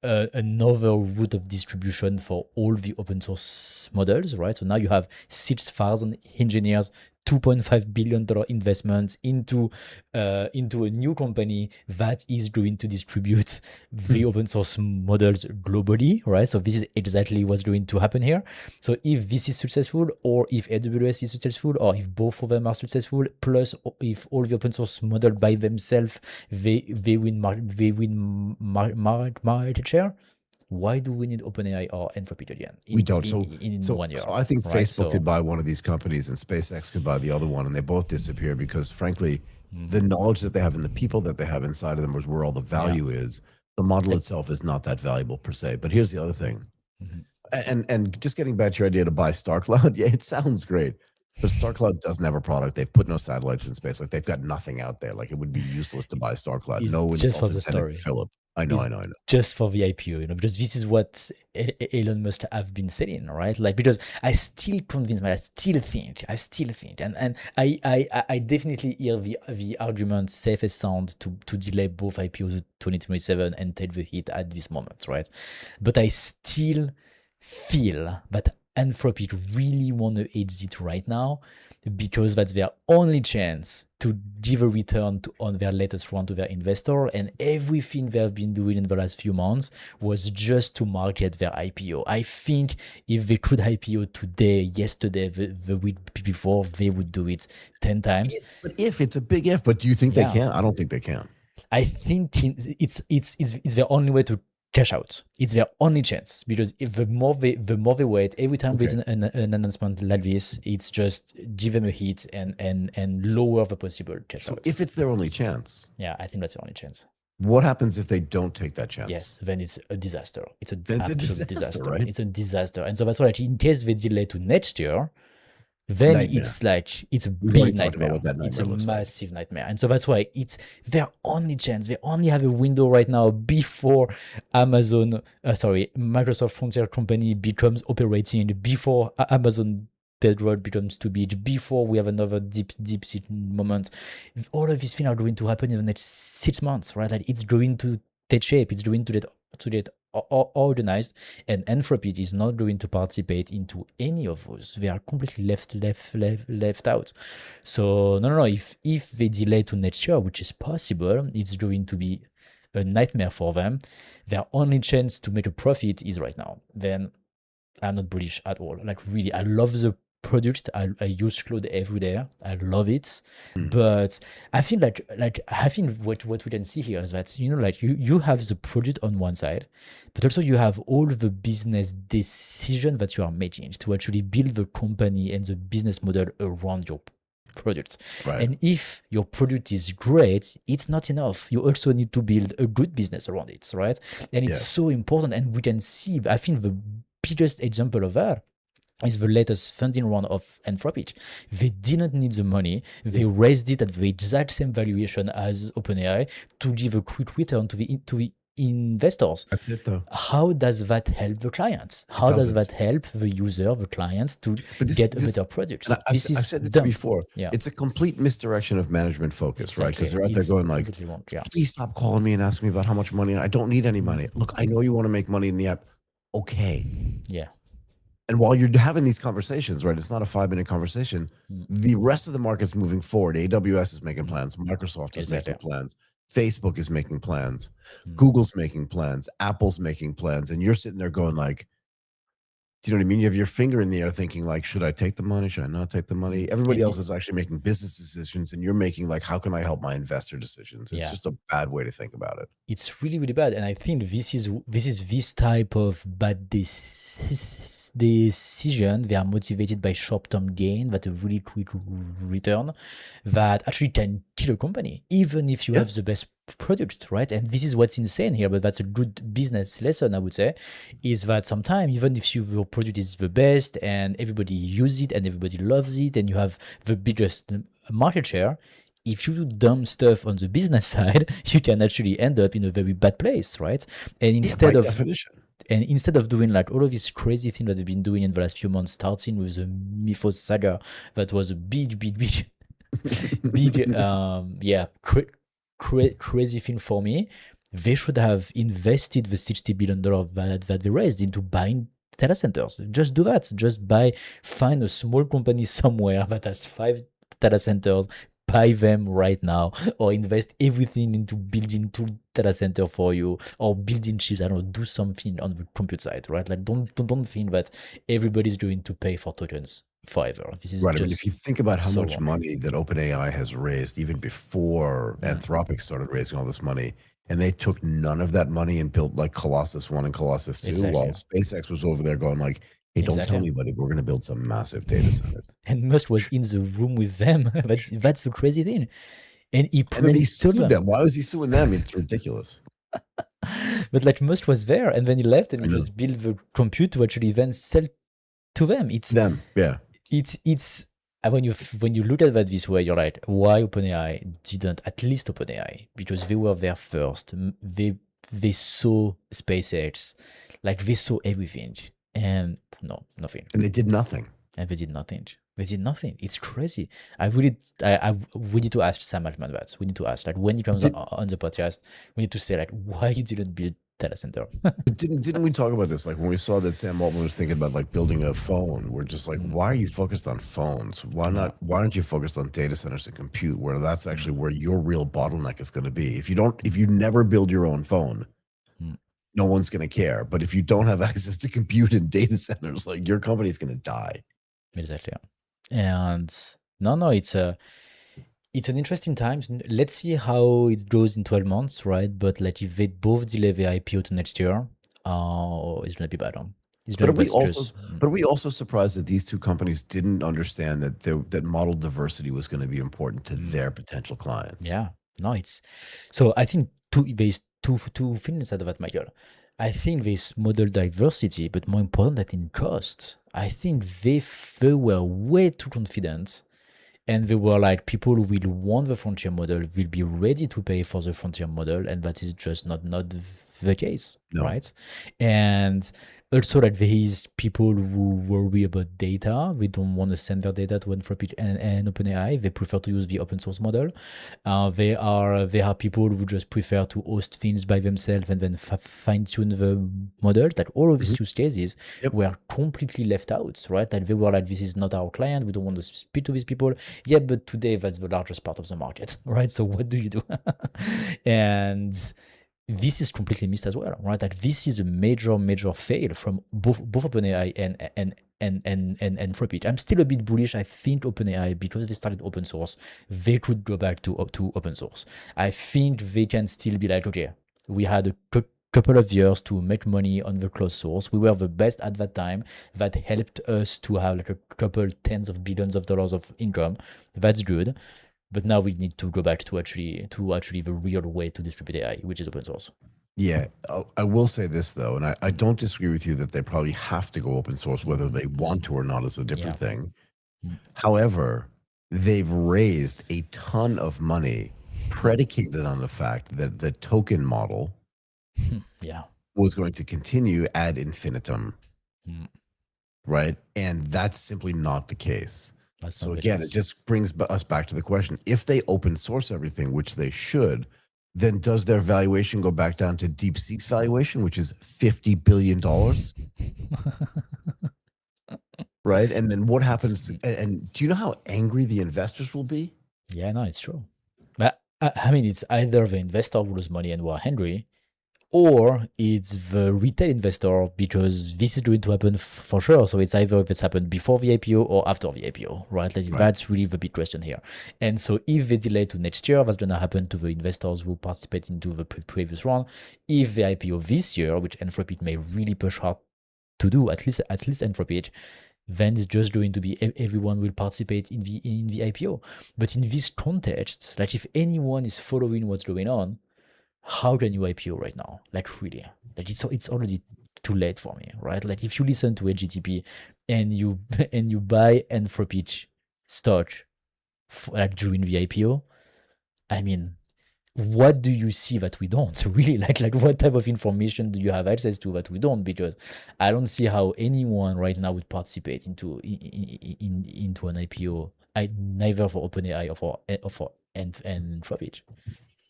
another route of distribution for all the open source models, right? So now you have 6,000 engineers, $2.5 billion investment into a new company that is going to distribute the open source models globally, right? So this is exactly what's going to happen here. So if this is successful, or if AWS is successful, or if both of them are successful, plus if all the open source model by themselves they win market share, why do we need OpenAI or Anthropic again? We don't. So 1 year. So I think right? Facebook could buy one of these companies and SpaceX could buy the other one, and they both disappear because, frankly, the knowledge that they have and the people that they have inside of them is where all the value is. The model itself is not that valuable per se. But here's the other thing. And just getting back to your idea to buy StarCloud, yeah, it sounds great. But StarCloud doesn't have a product. They've put no satellites in space. Like they've got nothing out there. Like it would be useless to buy StarCloud. It's no just for insult the intended story. to Philip. I know, is I know, I know. just for the IPO, because this is what Elon must have been saying, right? Like, because I still convinced, I still think, and I definitely hear the argument safe and sound to delay both IPOs to 2027 and take the hit at this moment, right? But I still feel that Anthropic really want to exit right now because that's their only chance to give a return on their latest round to their investor. And everything they've been doing in the last few months was just to market their IPO. I think if they could IPO today, yesterday, the week before, they would do it 10 times. But if it's a big if, but do you think they Yeah. can? I don't think they can. I think it's their only way to cash out. It's their only chance, because if the more they wait, every time there's an announcement like this, it's just give them a hit and lower the possible cash out. If it's their only chance, Yeah, I think that's their only chance. what happens if they don't take that chance? Yes, then it's a disaster. It's a Then it's a absolute disaster, disaster. right? It's a disaster. And so that's why, like, in case they delay to next year, then Nightmare. it's a We've already big talked about nightmare. what that It's a nightmare looks like. massive nightmare. And so that's why it's their only chance. They only have a window right now before Microsoft Frontier Company becomes operating, before Amazon Bedrock becomes too big, before we have another deep moment. All of these things are going to happen in the next 6 months, right? Like, it's going to take shape. It's going to get organized, and Anthropic is not going to participate into any of those. They are completely left out. So no. If they delay to next year, which is possible, it's going to be a nightmare for them. Their only chance to make a profit is right now. Then I'm not bullish at all. Like, really, I love the product. I use Claude every day. I love it. But I feel like I think what we can see here is that, like, you have the product on one side, but also you have all the business decision that you are making to actually build the company and the business model around your product. Right. And if your product is great, it's not enough. You also need to build a good business around it, right? And it's so important. And we can see, I think the biggest example of that is the latest funding round of Anthropic. They didn't need the money. They raised it at the exact same valuation as OpenAI to give a quick return to the investors. That's it, though. How does that help the client? How does that help the user, the client, to get a better product? I've said this before. Yeah. It's a complete misdirection of management focus, right? Because they're out there going like, please stop calling me and asking me about how much money. I don't need any money. Look, I know you want to make money in the app. Okay. Yeah. And while you're having these conversations, right, it's not a 5-minute conversation. The rest of the market's moving forward. AWS is making plans. Microsoft is making plans. Facebook is making plans. Google's making plans. Apple's making plans. And you're sitting there going like, do you know what I mean? You have your finger in the air thinking like, should I take the money? Should I not take the money? Everybody else is actually making business decisions, and you're making like, how can I help my investor decisions? It's just a bad way to think about it. It's really, really bad. And I think this is this type of bad decision. They are motivated by short-term gain, that a really quick return that actually can kill a company, even if you have the best product, right? And this is what's insane here, but that's a good business lesson, I would say, is that sometimes, even if your product is the best and everybody uses it and everybody loves it and you have the biggest market share, if you do dumb stuff on the business side, you can actually end up in a very bad place, right? And instead of doing like all of this crazy thing that they've been doing in the last few months, starting with the Mythos saga, that was a big crazy thing for me. They should have invested the $60 billion that they raised into buying data centers. Just do that. Just find a small company somewhere that has 5 data centers, buy them right now, or invest everything into building 2 data center for you, or building chips. I don't know, do something on the compute side, right? Like, don't think that everybody's going to pay for tokens forever. This is right. I mean, if you think about how much money that OpenAI has raised, even before Anthropic started raising all this money, and they took none of that money and built like Colossus 1 and Colossus 2, while SpaceX was over there going like, hey, don't tell anybody, we're going to build some massive data centers. And Musk was in the room with them. That's the crazy thing. And then he sued them. Why was he suing them? It's ridiculous. But like, Musk was there, and then he left, and he just built the compute to actually then sell to them. It's them, It's when you look at that this way, you're like, why OpenAI didn't, at least OpenAI, because they were there first. they saw SpaceX, like they saw everything, and no, nothing, And they did nothing. and they did nothing. They did nothing. It's crazy. We need to ask Sam Altman that. We need to ask, like, when he comes Did, on the podcast, we need to say, like, why you didn't build data center. didn't we talk about this? Like when we saw that Sam Altman was thinking about like building a phone, we're just like, why are you focused on phones? Why Yeah. not? Why aren't you focused on data centers and compute, where that's actually where your real bottleneck is going to be? If you never build your own phone, Mm. no one's going to care. But if you don't have access to compute and data centers, like your company's going to die. Exactly. And no, it's an interesting time. Let's see how it goes in 12 months, right? But like if they both delay the IPO to next year, it's gonna be bad. It's But gonna are be we also just but are we also surprised that these two companies didn't understand that that model diversity was going to be important to their potential clients? yeah. No, it's so I think there's two things out of that, Michael. I think there's model diversity, but more important, that in cost. I think they were way too confident, and they were like, people will want the frontier model, will be ready to pay for the frontier model, and that is just not the case, No. right? And also, like, there is people who worry about data. They don't want to send their data to Anthropic and OpenAI. They prefer to use the open source model. There are people who just prefer to host things by themselves and then fine tune the models. Like, all of these use cases Yep. were completely left out, right? Like, they were like, this is not our client. We don't want to speak to these people. Yeah, but today that's the largest part of the market, right? So what do you do? And this is completely missed as well, right? Like, this is a major fail from both OpenAI and Anthropic. I'm still a bit bullish. I think OpenAI, because they started open source, they could go back to open source. I think they can still be like, okay, we had a couple of years to make money on the closed source. We were the best at that time. That helped us to have like a couple tens of billions of dollars of income. That's good. But now we need to go back to actually the real way to distribute AI, which is open source. Yeah, I will say this though, and I don't disagree with you that they probably have to go open source, whether they want to or not is a different thing. However, they've raised a ton of money predicated on the fact that the token model Yeah. was going to continue ad infinitum, Mm. right? And that's simply not the case. That's So not the again, case. it just brings us back to the question: if they open source everything, which they should, then does their valuation go back down to DeepSeek's valuation, which is $50 billion? Right? And then what happens? And do you know how angry the investors will be? Yeah, no, it's true. But I mean, it's either the investor who lose money and were hungry, or it's the retail investor, because this is going to happen for sure. So it's either if it's happened before the IPO or after the IPO, right? Like, Right. that's really the big question here. And so if they delay to next year, that's going to happen to the investors who participate into the previous round. If the IPO this year, which Anthropic may really push hard to do, at least Anthropic, then it's just going to be everyone will participate in the IPO. But in this context, like, if anyone is following what's going on, how can you IPO right now? Like, really, like, it's already too late for me, right? Like, if you listen to AGTP and you and you buy Anthropic stock like during the IPO, I mean, what do you see that we don't? Really, like what type of information do you have access to that we don't? Because I don't see how anyone right now would participate into an IPO, neither for OpenAI or for Anthropic.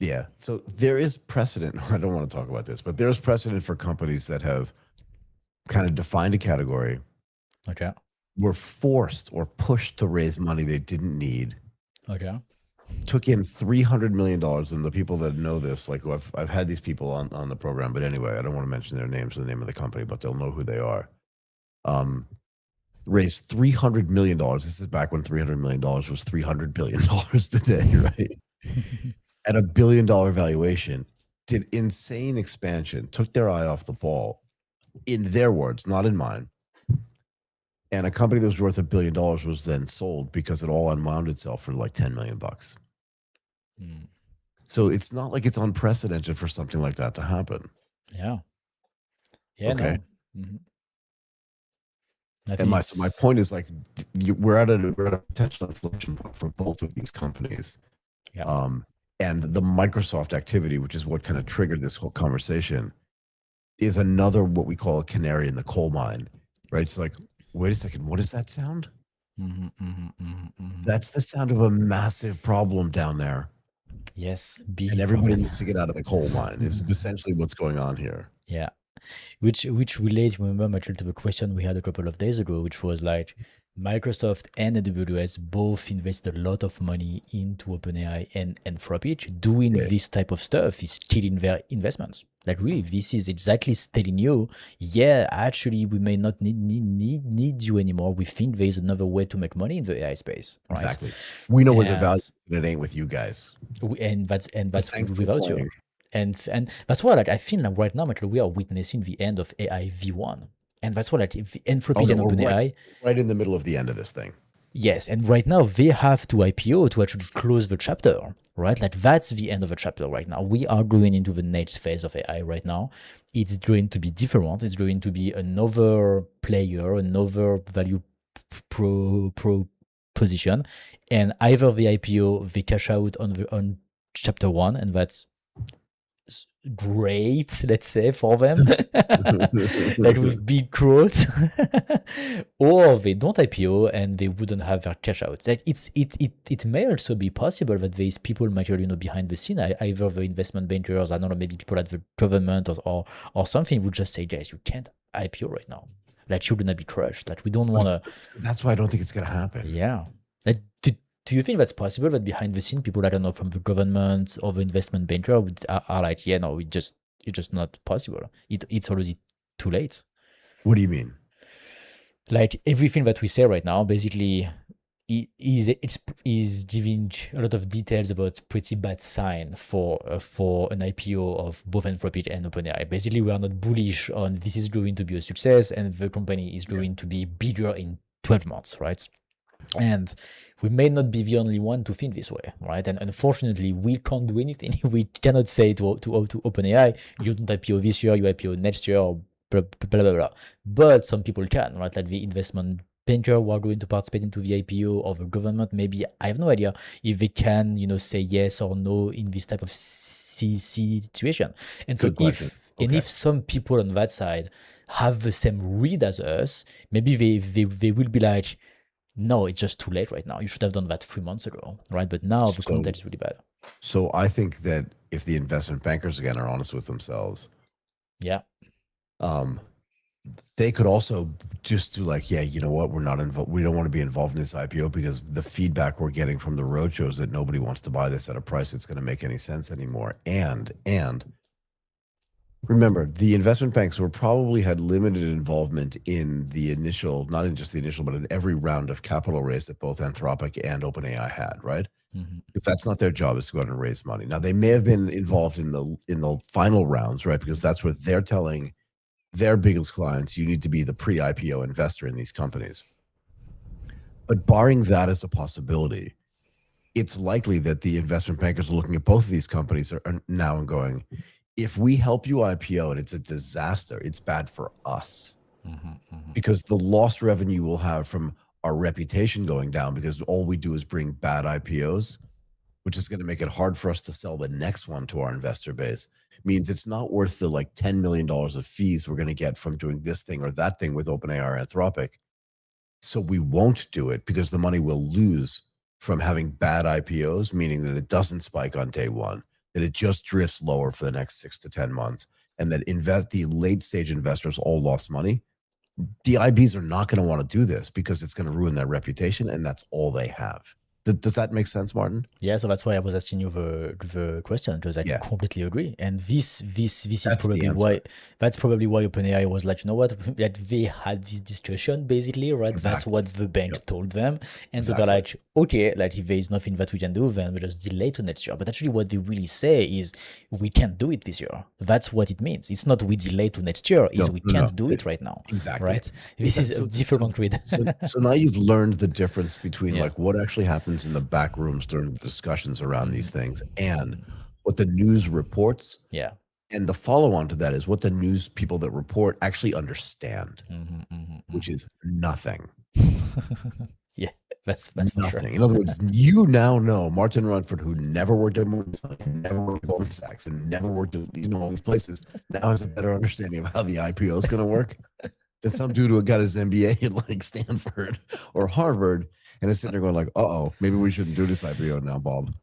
Yeah. So there is precedent. I don't want to talk about this, but there's precedent for companies that have kind of defined a category, Okay. were forced or pushed to raise money they didn't need, Okay. took in $300 million. And the people that know this, like I've had these people on the program, but anyway, I don't want to mention their names or the name of the company, but they'll know who they are. Raised $300 million. This is back when $300 million was $300 billion today, right? At $1 billion valuation, did insane expansion, took their eye off the ball, in their words, not in mine. And a company that was worth $1 billion was then sold because it all unwound itself for like 10 million bucks. Mm. So it's not like it's unprecedented for something like that to happen. Yeah. Yeah. Okay. No. Mm-hmm. And my point is, like, we're at a potential inflection point for both of these companies. Yeah. And the Microsoft activity, which is what kind of triggered this whole conversation, is another what we call a canary in the coal mine, right? It's like, wait a second, what is that sound? That's the sound of a massive problem down there. Yes, And big everybody problem. needs to get out of the coal mine. Is essentially what's going on here. Yeah. Which relates, remember, Michael, to the question we had a couple of days ago, which was like Microsoft and AWS both invest a lot of money into OpenAI and Anthropic. Doing Yeah, this type of stuff is stealing their investments. Like really, this is exactly telling you, yeah, actually, we may not need you anymore. We think there is another way to make money in the AI space, right? exactly. We know where the value And is, and it ain't with you guys. and But that's thanks for without playing. you. And that's why, like, I feel like right now, like, we are witnessing the end of AI V1. And that's why, like, if Oh Anthropic no, and we're OpenAI, right in the middle of the end of this thing. yes, and right now they have to IPO to actually close the chapter, right? Like, that's the end of the chapter right now. We are going into the next phase of AI right now. It's going to be different. It's going to be another player, another value proposition, and either the IPO, they cash out on chapter one, and that's great, let's say, for them, like with big growth, or they don't IPO and they wouldn't have their cash out. Like it may also be possible that there is people might behind the scene, either the investment bankers, I don't know, maybe people at the government or something would just say, guys, you can't IPO right now. Like you're gonna be crushed. Like we don't want to. That's why I don't think it's going to happen. Yeah. Like, do you think that's possible that behind the scene, people, I don't know, from the government or the investment banker are like, yeah, no, it's just not possible. It's already too late. What do you mean? Like everything that we say right now, basically, is giving a lot of details about pretty bad sign for an IPO of both Anthropic and OpenAI. Basically, we are not bullish on this is going to be a success and the company is Yeah. going to be bigger in 12 months, right? And we may not be the only one to think this way, right? And unfortunately, we can't do anything. We cannot say to OpenAI, you don't IPO this year, you IPO next year, or blah, blah, blah, blah. But some people can, right? Like the investment banker who are going to participate into the IPO, or the government, maybe, I have no idea if they can, say yes or no in this type of situation. And so Good question. Okay. if some people on that side have the same read as us, maybe they will be like, no, it's just too late right now. You should have done that 3 months ago, right? But now the So, context is really bad. so I think that if the investment bankers again are honest with themselves, Yeah. they could also just do like, yeah, you know what, we're not involved. We don't want to be involved in this IPO because the feedback we're getting from the roadshow is that nobody wants to buy this at a price that's going to make any sense anymore. And remember, the investment banks were probably had limited involvement in the initial, not in just the initial, but in every round of capital raise that both Anthropic and OpenAI had, right? If that's not their job, is to go out and raise money. Now they may have been involved in the final rounds, right? Because that's what they're telling their biggest clients, you need to be the pre-IPO investor in these companies. But barring that as a possibility, it's likely that the investment bankers are looking at both of these companies are now and going, if we help you IPO and it's a disaster, it's bad for us. Because the lost revenue we'll have from our reputation going down, because all we do is bring bad IPOs, which is going to make it hard for us to sell the next one to our investor base, means it's not worth the like $10 million of fees we're going to get from doing this thing or that thing with OpenAI or Anthropic. So we won't do it because the money we'll lose from having bad IPOs, meaning that it doesn't spike on day one, that it just drifts lower for the next 6 to 10 months, and that the late stage investors all lost money. The IBs are not going to want to do this because it's going to ruin their reputation, and that's all they have. Does that make sense, Martin? Yeah, so that's why I was asking you the question, because I Yeah. completely agree. And this is That's the probably answer. why OpenAI was like, you know what, like they had this discussion basically, right? That's Exactly. what the bank Yep. told them. And so Exactly. they're like, okay, like if there is nothing that we can do, then we just delay to next year. But actually what they really say is we can't do it this year. That's what it means. It's not we delay to next year, is we can't do it right now. Exactly. Right? This is a different read. So now you've learned the difference between Yeah. like what actually happens in the back rooms during the discussions around these things and what the news reports. Yeah. And the follow-on to that is what the news people that report actually understand, which is nothing. Yeah. That's for sure. Nothing. In other words, you now know Martin Runford, who never worked at Morgan Stanley, never worked at Goldman Sachs, and never worked at all these places, now has a better understanding of how the IPO is going to work than some dude who got his MBA at like Stanford or Harvard and is sitting there going like, "Uh-oh, maybe we shouldn't do this IPO now, Bob."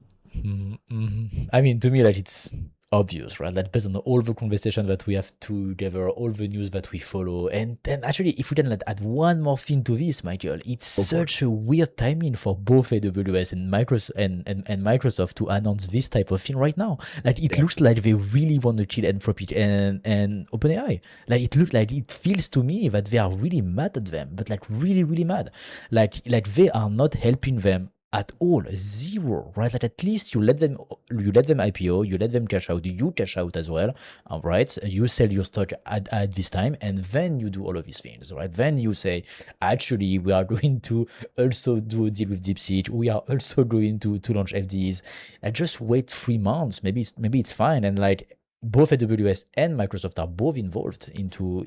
I mean, to me, like it's obvious, right? That based on all the conversation that we have together, all the news that we follow, and then actually, if we can like, add one more thing to this, Michael, it's such a weird timing for both AWS and Microsoft and Microsoft to announce this type of thing right now. Like it looks like they really want to kill Anthropic and OpenAI. Like it feels to me that they are really mad at them, but like really, really mad. Like they are not helping them at all. Zero, right? Like at least you let them IPO, you let them cash out, you cash out as well, right? You sell your stock at this time, and then you do all of these things, right? Then you say, actually, we are going to also do a deal with DeepSeek. We are also going to launch FDEs. And just wait 3 months. Maybe it's fine. And like both AWS and Microsoft are both involved into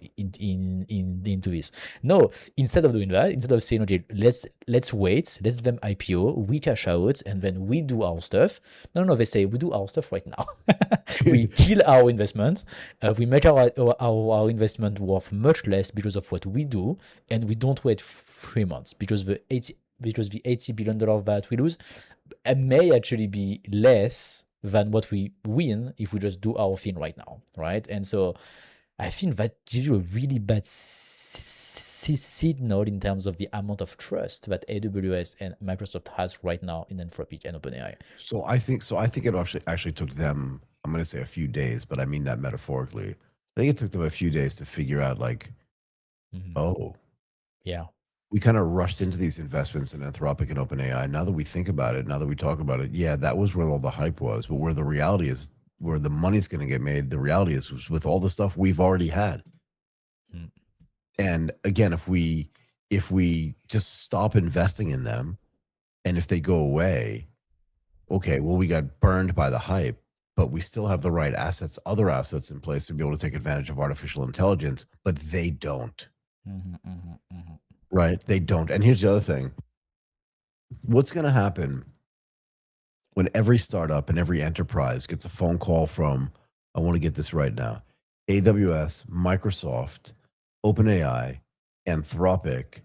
this. No, instead of doing that, instead of saying, okay, let's wait, let's them IPO, we cash out, and then we do our stuff. No, they say we do our stuff right now. We kill our investments. We make our investment worth much less because of what we do, and we don't wait 3 months because the $80 billion that we lose may actually be less than what we win if we just do our thing right now, right? And so I think that gives you a really bad signal in terms of the amount of trust that AWS and Microsoft has right now in Anthropic and OpenAI. So I think it actually took them, I'm going to say a few days, but I mean that metaphorically. I think it took them a few days to figure out like, oh, yeah, we kind of rushed into these investments in Anthropic and OpenAI. Now that we think about it, now that we talk about it, yeah, that was where all the hype was. But where the reality is, where the money's going to get made, the reality is with all the stuff we've already had. And again, if we just stop investing in them, and if they go away, okay, well, we got burned by the hype, but we still have the right assets, other assets in place to be able to take advantage of artificial intelligence, but they don't. Right? They don't. And here's the other thing. What's going to happen when every startup and every enterprise gets a phone call from, I want to get this right now, AWS, Microsoft, OpenAI, Anthropic,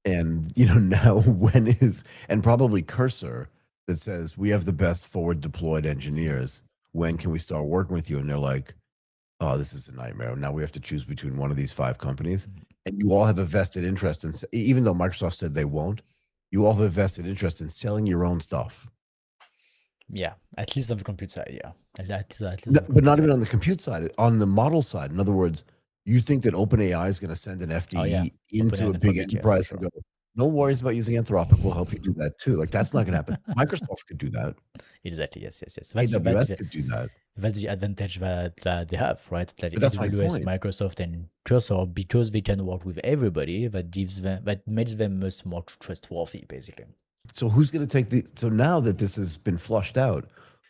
and now and probably Cursor that says, we have the best forward deployed engineers. When can we start working with you? And they're like, oh, this is a nightmare. Now we have to choose between one of these 5 companies. And you all have a vested interest in, even though Microsoft said they won't, you all have a vested interest in selling your own stuff. Yeah, at least on the compute side, yeah. But not even on the compute side, on the model side. In other words, you think that OpenAI is going to send an FDE into a big enterprise and go, no worries about using Anthropic, we'll help you do that too. Like, that's not going to happen. Microsoft could do that. Exactly, yes. AWS could do that. That's the advantage that they have, right? Like that's my AWS, point. Microsoft, and Cursor, because they can work with everybody, that makes them much more trustworthy, basically. So who's going to take so now that this has been flushed out,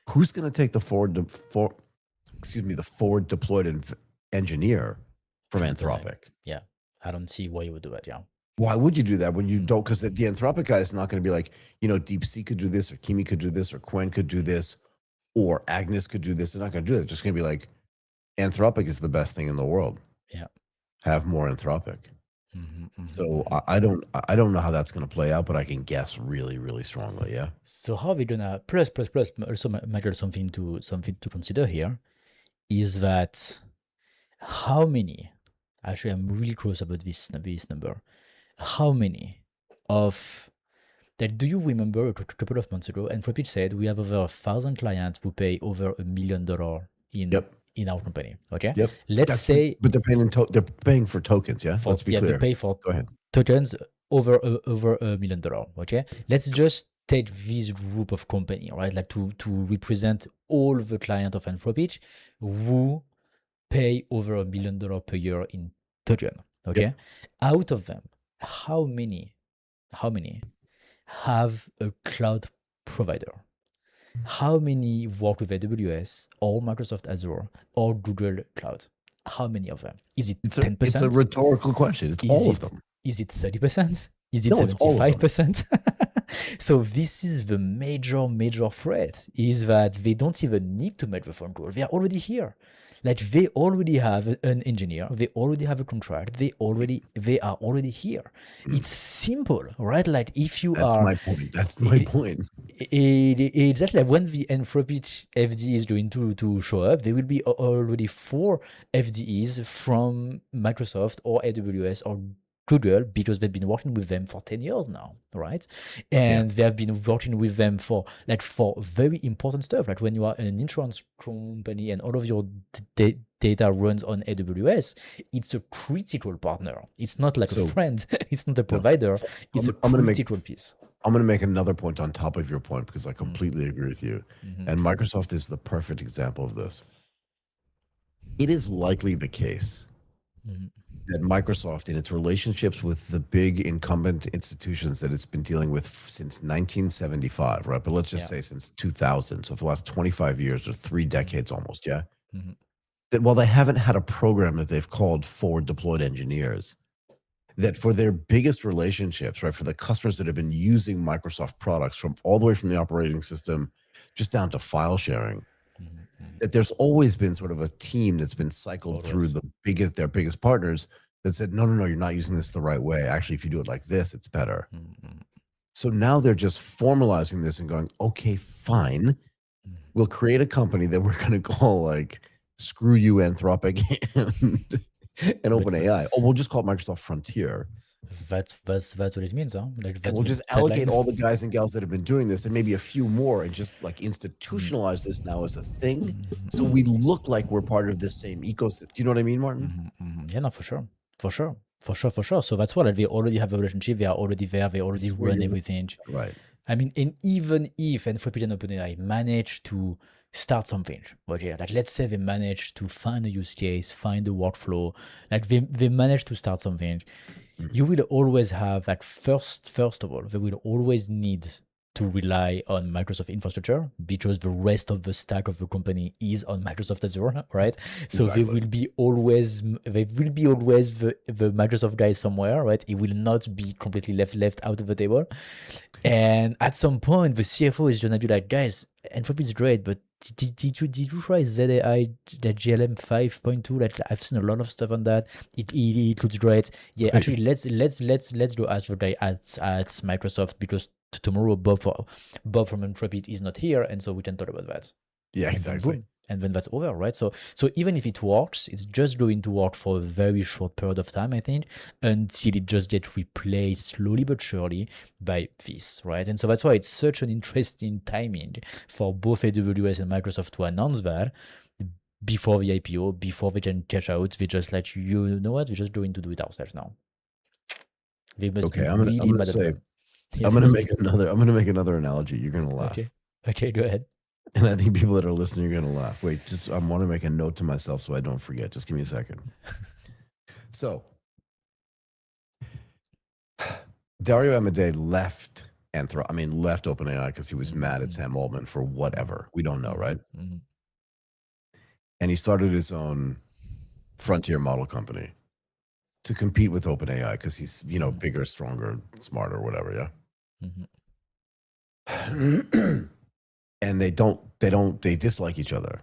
who's going to take the forward deployed engineer from Anthropic? Yeah, I don't see why you would do that. Yeah. Why would you do that when you don't? Because the Anthropic guy is not going to be like, DeepSeek could do this, or Kimi could do this, or Quen could do this, or Agnes could do this. They're not going to do that. It's just going to be like, Anthropic is the best thing in the world. Yeah. Have more Anthropic. So I don't know how that's going to play out, but I can guess really, really strongly. Yeah. So how are we gonna plus also, Michael, something to consider here is that how many, actually I'm really close about this number, how many of that do you remember a couple of months ago, Anthropic said we have over 1,000 clients who pay over $1 million in our company. Okay. Yep. Let's say, but they're paying for tokens. Yeah. Let's be clear. They pay for Go ahead. tokens over $1 million. Okay. Let's just take this group of company, right? Like to represent all the clients of Anthropic who pay over $1 million per year in token. Okay. Yep. Out of them, how many have a cloud provider? How many work with AWS or Microsoft Azure or Google Cloud? How many of them? Is it 10%? It's a rhetorical question. It's all of them. Is it 30%? Is it No, it's all of them. 75%? So this is the major threat, is that they don't even need to make the phone call. They are already here. Like they already have an engineer, they already have a contract, they are already here. It's simple, right? Like if you That's are my point. That's my point. exactly like when the Anthropic FDE is going to show up, there will be already 4 FDEs from Microsoft or AWS or Google, because they've been working with them for 10 years now, right? Yeah. And they have been working with them for very important stuff. Like when you are an insurance company and all of your data runs on AWS, it's a critical partner. It's not like a So friend. It's not a no. provider. So It's a I'm gonna make critical piece. I'm going to make another point on top of your point because I completely agree with you. And Microsoft is the perfect example of this. It is likely the case that Microsoft, in its relationships with the big incumbent institutions that it's been dealing with since 1975, right? But let's just say since 2000. So for the last 25 years or 3 decades almost, yeah? That while they haven't had a program that they've called forward deployed engineers, that for their biggest relationships, right, for the customers that have been using Microsoft products from all the way from the operating system just down to file sharing, that there's always been sort of a team that's been cycled through their biggest partners that said, no, you're not using this the right way. Actually, if you do it like this, it's better. So now they're just formalizing this and going, okay, fine. We'll create a company that we're going to call like screw you Anthropic and OpenAI. Oh, we'll just call it Microsoft Frontier. That's what it means, huh? Like And we'll just allocate all the guys and gals that have been doing this and maybe a few more and just like institutionalize this now as a thing. So we look like we're part of this same ecosystem. Do you know what I mean, Martin? Yeah, no, for sure. So that's what, like, they already have a relationship. They are already there. They already run everything. Right. I mean, and even if Anthropic and OpenAI manage to start something, but yeah, like let's say they manage to find a use case, find a workflow, like they manage to start something, you will always have, like, first of all, they will always need to rely on Microsoft infrastructure because the rest of the stack of the company is on Microsoft Azure, right? So Exactly. they will be always the Microsoft guys somewhere, right? It will not be completely left out of the table. And at some point, the CFO is gonna be like, guys, Anthropic is great, but did you try ZAI, the GLM 5.2? Like, I've seen a lot of stuff on that. It looks great. Yeah, Right. actually, let's go ask the guy at Microsoft, because tomorrow Bob from Anthropic is not here, and so we can talk about that. Yeah, And then exactly. boom, and then that's over, right? So even if it works, it's just going to work for a very short period of time, I think, until it just gets replaced slowly but surely by this, right? And so that's why it's such an interesting timing for both AWS and Microsoft to announce that before the IPO, before they can cash out. They just like, you know what, we're just going to do it ourselves now. They must Okay, be I'm really gonna mad at say them. Yeah, I'm they gonna must make another analogy. You're gonna laugh. Okay, go ahead. And I think people that are listening are gonna laugh. Wait, just I want to make a note to myself so I don't forget. Just give me a second. So Dario Amodei left OpenAI because he was mad at Sam Altman for whatever. We don't know, right? And he started his own frontier model company to compete with OpenAI because he's, bigger, stronger, smarter, whatever, yeah. And they dislike each other.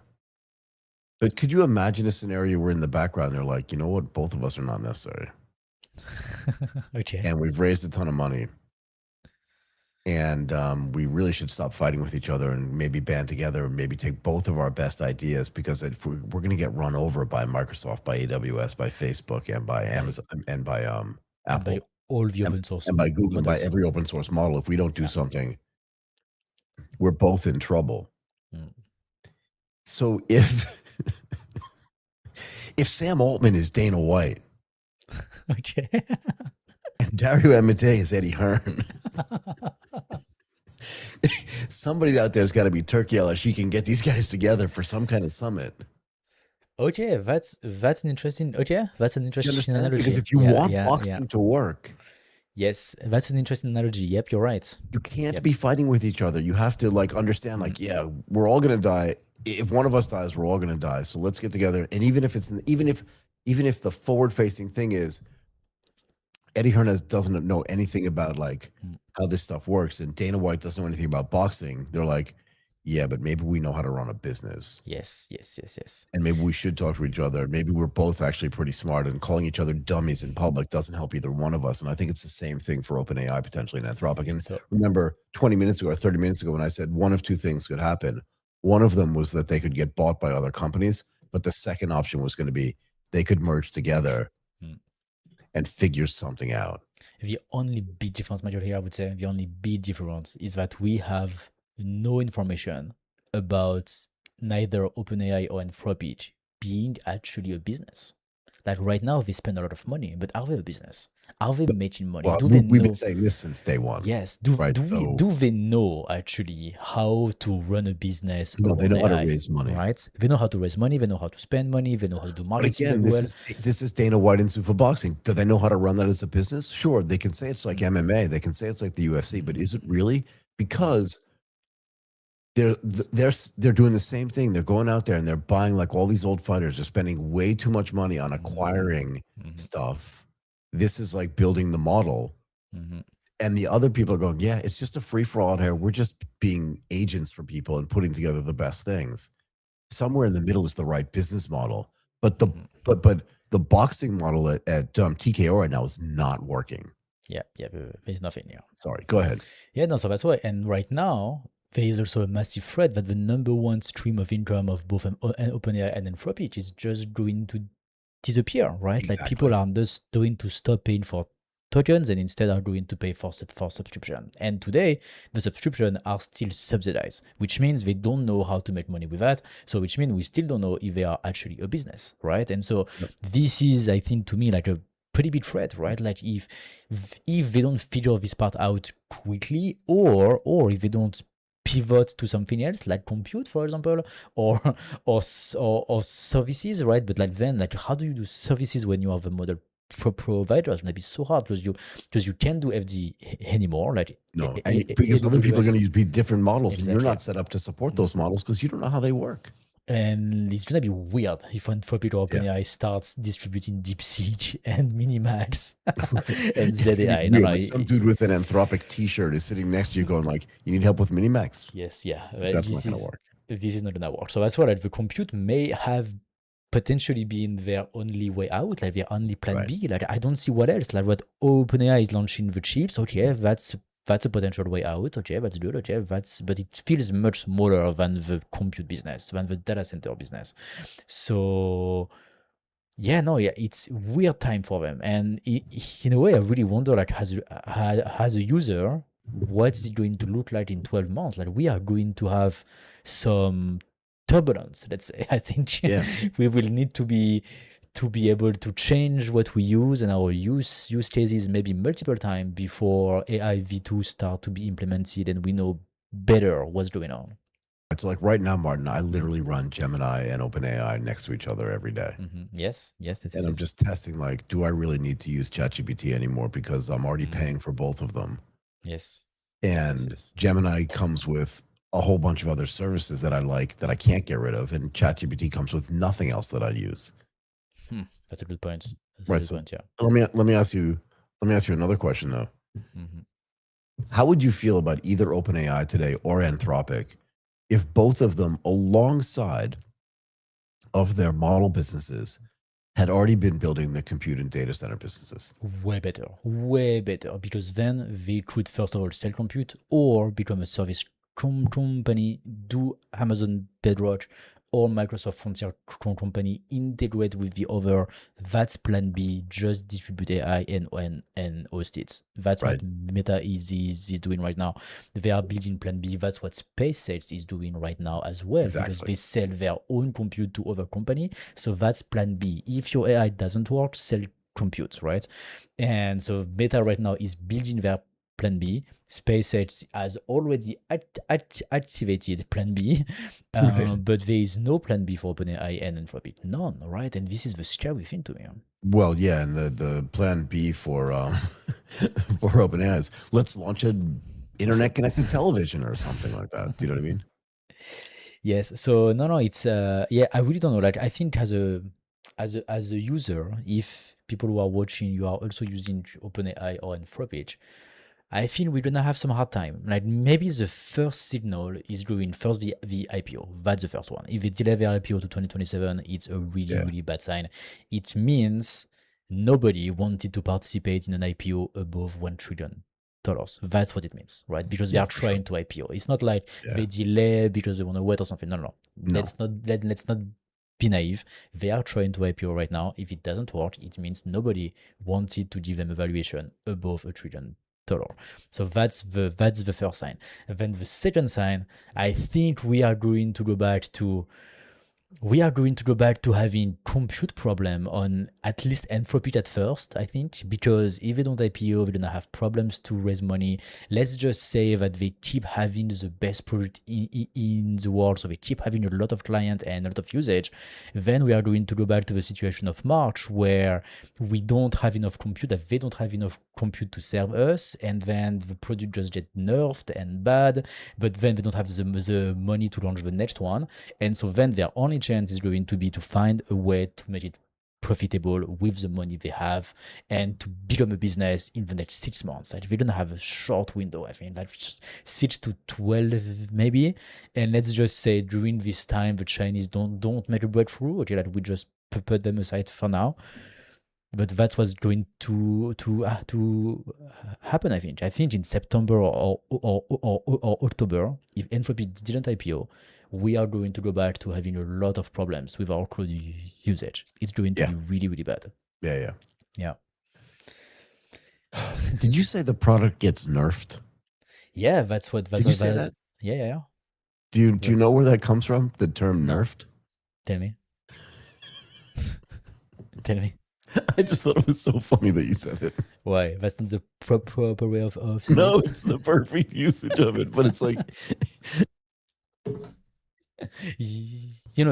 But could you imagine a scenario where in the background they're like, you know what, both of us are not necessary. Okay. And we've raised a ton of money. And we really should stop fighting with each other and maybe band together and maybe take both of our best ideas, because if we're going to get run over by Microsoft, by AWS, by Facebook, and by Amazon, and by Apple, And by all the open source and by Google, and by models. every open source model, if we don't do something, we're both in trouble. So if Sam Altman is Dana White, Okay. and Dario Amodei is Eddie Hearn, somebody out there's got to be Turkey She can get these guys together for some kind of summit. Okay, that's an interesting. Okay, that's an interesting analogy. Because if you want boxing to work, yes, that's an interesting analogy. Yep, you're right. You can't be fighting with each other. You have to understand, we're all gonna die. If one of us dies, we're all gonna die. So let's get together. And even if the forward facing thing is, Eddie Hernandez doesn't know anything about like Mm. how this stuff works, and Dana White doesn't know anything about boxing. They're like, yeah, but maybe we know how to run a business, Yes, yes, yes, yes. and maybe we should talk to each other. Maybe we're both actually pretty smart, and calling each other dummies in public doesn't help either one of us. And I think it's the same thing for OpenAI potentially and Anthropic. And So remember, 20 minutes ago or 30 minutes ago, when I said one of two things could happen, one of them was that they could get bought by other companies, but the second option was going to be they could merge together mm, and figure something out. the only big difference, Major, here, I would say the only big difference is that we have no information about neither OpenAI or Anthropic being actually a business. Like right now, they spend a lot of money, but are they a business? Are they making money? Well, Do they we've been know? saying this since day one, Yes. Do right? do we So do they know actually how to run a business no, they know how to on AI? raise money. Right? They know how to raise money. They know how to spend money. They know how to do But marketing again, very well. this is Dana White and Zuffa Boxing. Do they know how to run that as a business? Sure, they can say it's like MMA. They can say it's like the UFC, but is it really? Because they're doing the same thing. They're going out there and they're buying like all these old fighters. They're spending way too much money on acquiring Mhm, stuff. This is like building the model. mhm, And the other people are going, yeah, it's just a free for all out here. We're just being agents for people and putting together the best things. Somewhere in the middle is the right business model. But mhm. but the boxing model at TKO right now is not working. Yeah, yeah, there's nothing here. Sorry, go ahead. Yeah, no, so that's why. And right now, there is also a massive threat that the number one stream of income of both OpenAI and Anthropic is just going to disappear, right? Like people Exactly. are just going to stop paying for tokens and instead are going to pay for subscription. And today, the subscription are still subsidized, which means they don't know how to make money with that. So which means we still don't know if they are actually a business, right? And so Yep. this is, I think, to me, like a pretty big threat, right? Like if they don't figure this part out quickly, or if they don't pivot to something else like compute, for example, or or services, right? But like then, like how do you do services when you have a model provider? It's gonna be so hard because you can't do FDE anymore. Like No, and because other people are going AWS, to use be different models, and you're exactly. not set up to support those models because you don't know how they work. And it's gonna be weird if Anthropic or Yeah, OpenAI starts distributing DeepSeek and Minimax and it's gonna ZAI. be No, weird. no, Like some dude with an Anthropic T-shirt is sitting next to you, going like, "You need help with Minimax." yes, yeah. That's not going to work. This is not gonna work. So that's why like the compute may have potentially been their only way out, like their only plan Right. B. Like I don't see what else. Like what OpenAI is launching the chips. Okay, that's a potential way out. Okay, that's good. Okay, but it feels much smaller than the compute business, than the data center business. So yeah, no, yeah, it's weird time for them, and in a way, I really wonder, like, as a user, what's it going to look like in 12 months? Like, we are going to have some turbulence, let's say. I think Yeah. we will need to be able to change what we use and our use cases maybe multiple times before AI V2 start to be implemented and we know better what's going on. So like right now, Martin, I literally run Gemini and OpenAI next to each other every day. Yes, yes, yes, And yes, I'm yes. just testing like, do I really need to use ChatGPT anymore because I'm already Mhm. paying for both of them? Yes, yes, yes, And yes. Gemini comes with a whole bunch of other services that I like that I can't get rid of, and ChatGPT comes with nothing else that I use. That's a good point. That's a Right. good So point. Yeah. let me ask you another question though. Mhm. How would you feel about either OpenAI today or Anthropic if both of them, alongside of their model businesses, had already been building the compute and data center businesses? Way better, because then they could first of all sell compute or become a service company, do Amazon Bedrock or Microsoft Frontier company, integrate with the other. That's plan B, just distribute AI and host it. That's what Right. Meta is doing right now. They are building plan B. That's what SpaceX is doing right now as well, because Exactly. they sell their own compute to other company. So that's plan B. If your AI doesn't work, sell compute, right? And so Meta right now is building their plan B. SpaceX has already activated plan B, Right. but there is no plan B for OpenAI and Anthropic. None, right? And this is the scary thing to me. Well, yeah, and the plan B for for OpenAI is let's launch an internet connected television or something like that. Do you know what I mean? Yes. So no, it's yeah. I really don't know. Like I think as a user, if people who are watching, you are also using OpenAI or Anthropic, I think we're gonna have some hard time. Like maybe the first signal is doing first the IPO. That's the first one. If they delay their IPO to 2027, it's a really, Yeah. really bad sign. It means nobody wanted to participate in an IPO above $1 trillion. That's what it means, right? Because they Yeah, are for sure. trying to IPO. It's not like Yeah. they delay because they want to wait or something. No, no, no. No. Let's not be naive. They are trying to IPO right now. If it doesn't work, it means nobody wanted to give them a valuation above $1 trillion. So that's the first sign. And then the second sign, I think we are going to go back to having compute problem on at least Anthropic at first, I think, because if they don't IPO, they're gonna have problems to raise money. Let's just say that they keep having the best product in the world, so they keep having a lot of clients and a lot of usage. Then we are going to go back to the situation of March where we don't have enough compute, that they don't have enough compute to serve us, and then the product just get nerfed and bad, but then they don't have the money to launch the next one. And so then their only chance is going to be to find a way to make it profitable with the money they have and to become a business in the next 6 months. Like we're gonna have a short window, I think, like just 6 to 12 maybe. And let's just say during this time the Chinese don't make a breakthrough. Okay, like we just put them aside for now. But that's what's going to happen. I think. I think in September or October, if Anthropic didn't IPO, we are going to go back to having a lot of problems with our cloud usage. It's going to Yeah. be really, really bad. Yeah. Yeah. Did you say the product gets nerfed? Yeah, that's what. Did you say that? Yeah. Do you know where that comes from? The term No. nerfed? Tell me. Tell me. I just thought it was so funny that you said it. Why? That's not the proper way of saying No, it? it's the perfect usage of it, but it's like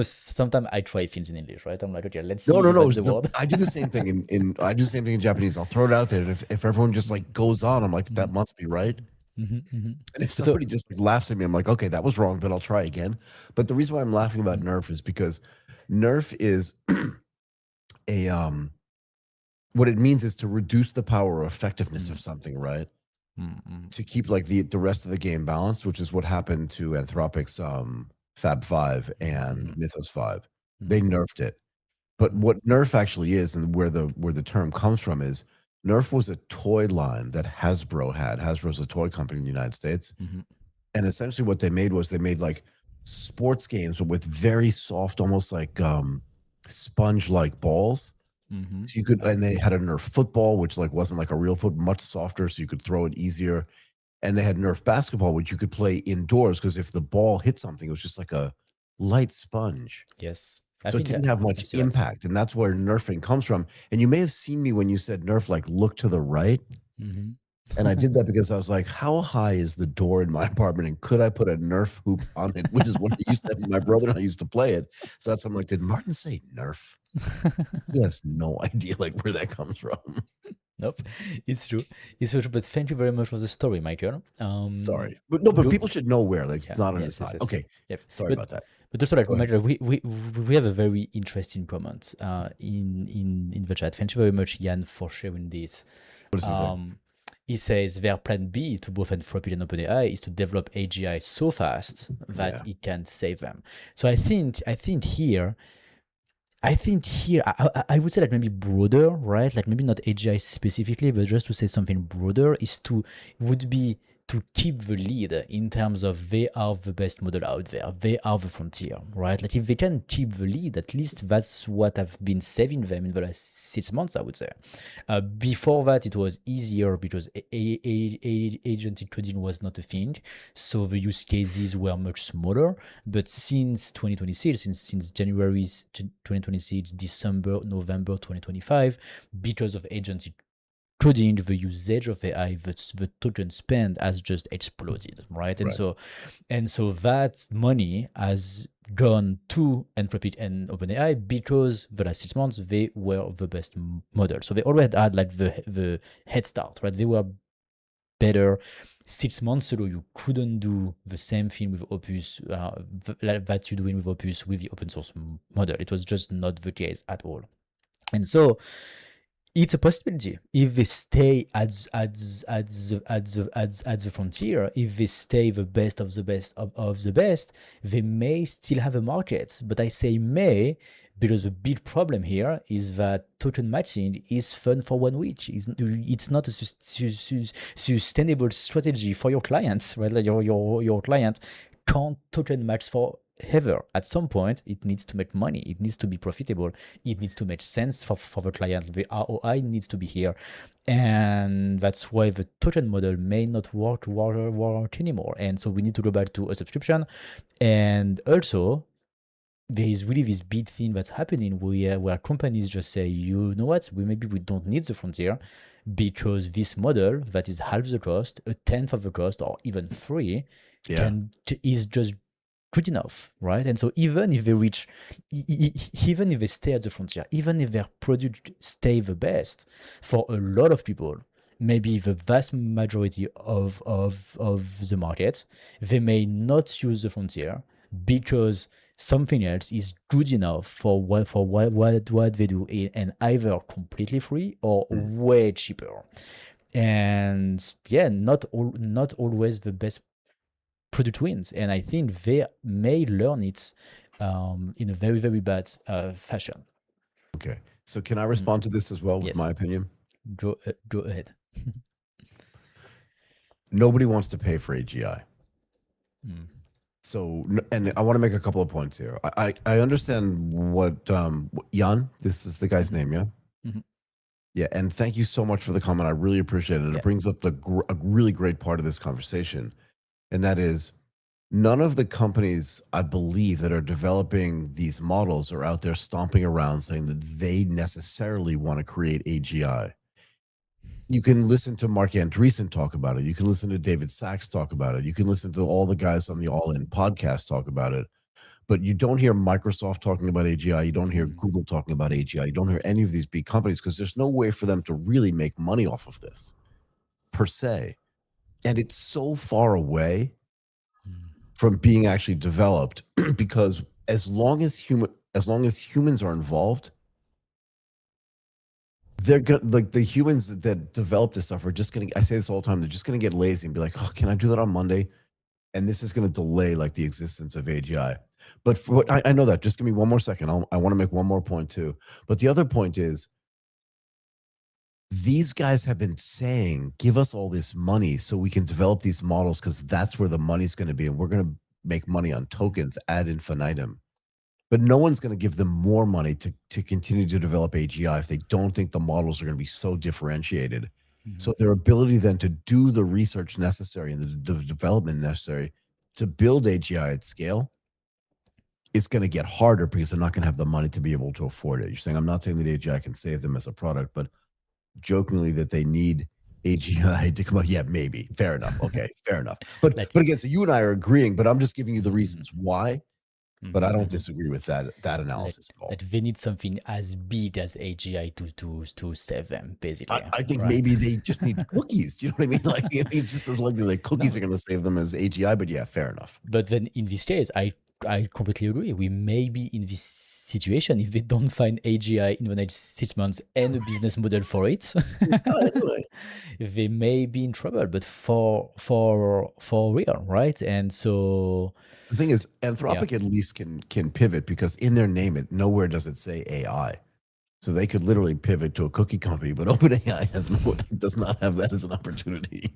Sometimes I try things in English, right? I'm like, okay, let's see no. if that's the word. I do the same thing I do the same thing in Japanese. I'll throw it out there, and if everyone just like goes on, I'm like, that must be right. And if So, somebody just like, laughs at me, I'm like, okay, that was wrong, but I'll try again. But the reason why I'm laughing about nerf is because nerf is a what it means is to reduce the power or effectiveness of something, right? To keep like the rest of the game balanced, which is what happened to Anthropic's Fab 5 and Mythos 5. They nerfed it. But what Nerf actually is, and where the term comes from, is Nerf was a toy line that Hasbro had. Hasbro's a toy company in the United States. And essentially what they made was they made like sports games, but with very soft, almost like sponge-like balls. So you could, and they had a Nerf football, which like wasn't like a real foot, much softer, so you could throw it easier. And they had Nerf basketball, which you could play indoors because if the ball hit something, it was just like a light sponge. yes. So it didn't have much impact, and that's where nerfing comes from. And you may have seen me when you said nerf, like look to the right. And I did that because I was like, how high is the door in my apartment? And could I put a Nerf hoop on it? Which is what I used to have. My brother and I used to play it. So that's why I'm like, did Martin say Nerf? He has no idea like where that comes from. Nope, it's true. It's true. But thank you very much for the story, Michael. Sorry. But no, but people should know where. Like it's not on the side. yes. Okay. Yep. Sorry about that. But also, like, Go ahead. Michael, we have a very interesting comment in the chat. Thank you very much, Jan, for sharing this. What does he say? He says their plan B to both Anthropic and OpenAI is to develop AGI so fast that it can save them. So I think here, I would say like maybe broader, right? Like maybe not AGI specifically, but just to say something broader would be to keep the lead in terms of they are the best model out there. They are the frontier, right? Like if they can keep the lead, at least that's what have been saving them in the last 6 months, I would say. Before that, it was easier because agentic coding was not a thing. So the use cases were much smaller. But since 2026, since January 2026, December, November 2025, because of agentic coding, the usage of AI, the token spend has just exploded, right? And so that money has gone to Anthropic and OpenAI because the last 6 months they were the best model. So they already had like the head start, right? They were better. 6 months ago, you couldn't do the same thing with Opus that you're doing with Opus with the open source model. It was just not the case at all. And so It's a possibility if they stay at the frontier. If they stay the best of the best of the best, they may still have a market. But I say may because the big problem here is that token matching is fun for 1 week. It's not a sustainable strategy for your clients, right? Like your client can't token match for ever. At some point, it needs to make money. It needs to be profitable. It needs to make sense for the client. The ROI needs to be here. And that's why the token model may not work anymore. And so we need to go back to a subscription. And also, there is really this big thing that's happening where companies just say, you know what, maybe we don't need the frontier because this model that is half the cost, a tenth of the cost, or even free, is just good enough, right? And so even if they reach, even if they stay at the frontier, even if their product stay the best for a lot of people, maybe the vast majority of the market, they may not use the frontier because something else is good enough for what they do, and either completely free or way cheaper. And yeah, not always the best product wins, and I think they may learn it in a very, very bad fashion. Okay. So can I respond to this as well with my Yes, opinion? go ahead. Nobody wants to pay for AGI. So, and I want to make a couple of points here. I understand what Jan, this is the guy's name, yeah? Mhm. Yeah, and thank you so much for the comment. I really appreciate it. And Yeah. it brings up a really great part of this conversation, and that is none of the companies, I believe, that are developing these models are out there stomping around saying that they necessarily want to create AGI. You can listen to Mark Andreessen talk about it. You can listen to David Sachs talk about it. You can listen to all the guys on the All In podcast talk about it. But you don't hear Microsoft talking about AGI. You don't hear Google talking about AGI. You don't hear any of these big companies because there's no way for them to really make money off of this per se. And it's so far away from being actually developed because as long as humans are involved, they're gonna, like, the humans that develop this stuff are just gonna, I say this all the time, they're just gonna get lazy and be like, oh, can I do that on Monday? And this is gonna delay like the existence of AGI. But for what I know that, just give me one more second. I want to make one more point too. But the other point is these guys have been saying, give us all this money so we can develop these models because that's where the money's going to be. And we're going to make money on tokens ad infinitum. But no one's going to give them more money to continue to develop AGI if they don't think the models are going to be so differentiated. So their ability then to do the research necessary and the development necessary to build AGI at scale is going to get harder because they're not going to have the money to be able to afford it. You're saying, I'm not saying that AGI can save them as a product, but jokingly that they need AGI to come out. Yeah, maybe. Fair enough. Okay, fair enough. But again, so you and I are agreeing, but I'm just giving you the reasons why. But I don't disagree with that analysis at all. That they need something as big as AGI to save them, basically. I think right? maybe they just need cookies. Do you know what I mean? Like, it's just as likely like cookies are going to save them as AGI. But yeah, fair enough. But then in this case, I completely agree. We may be in this situation if they don't find AGI in the next 6 months and a business model for it. Anyway. They may be in trouble, but for real, right? And so the thing is, Anthropic at least can pivot because in their name, it nowhere does it say AI. So they could literally pivot to a cookie company, but OpenAI does not have that as an opportunity.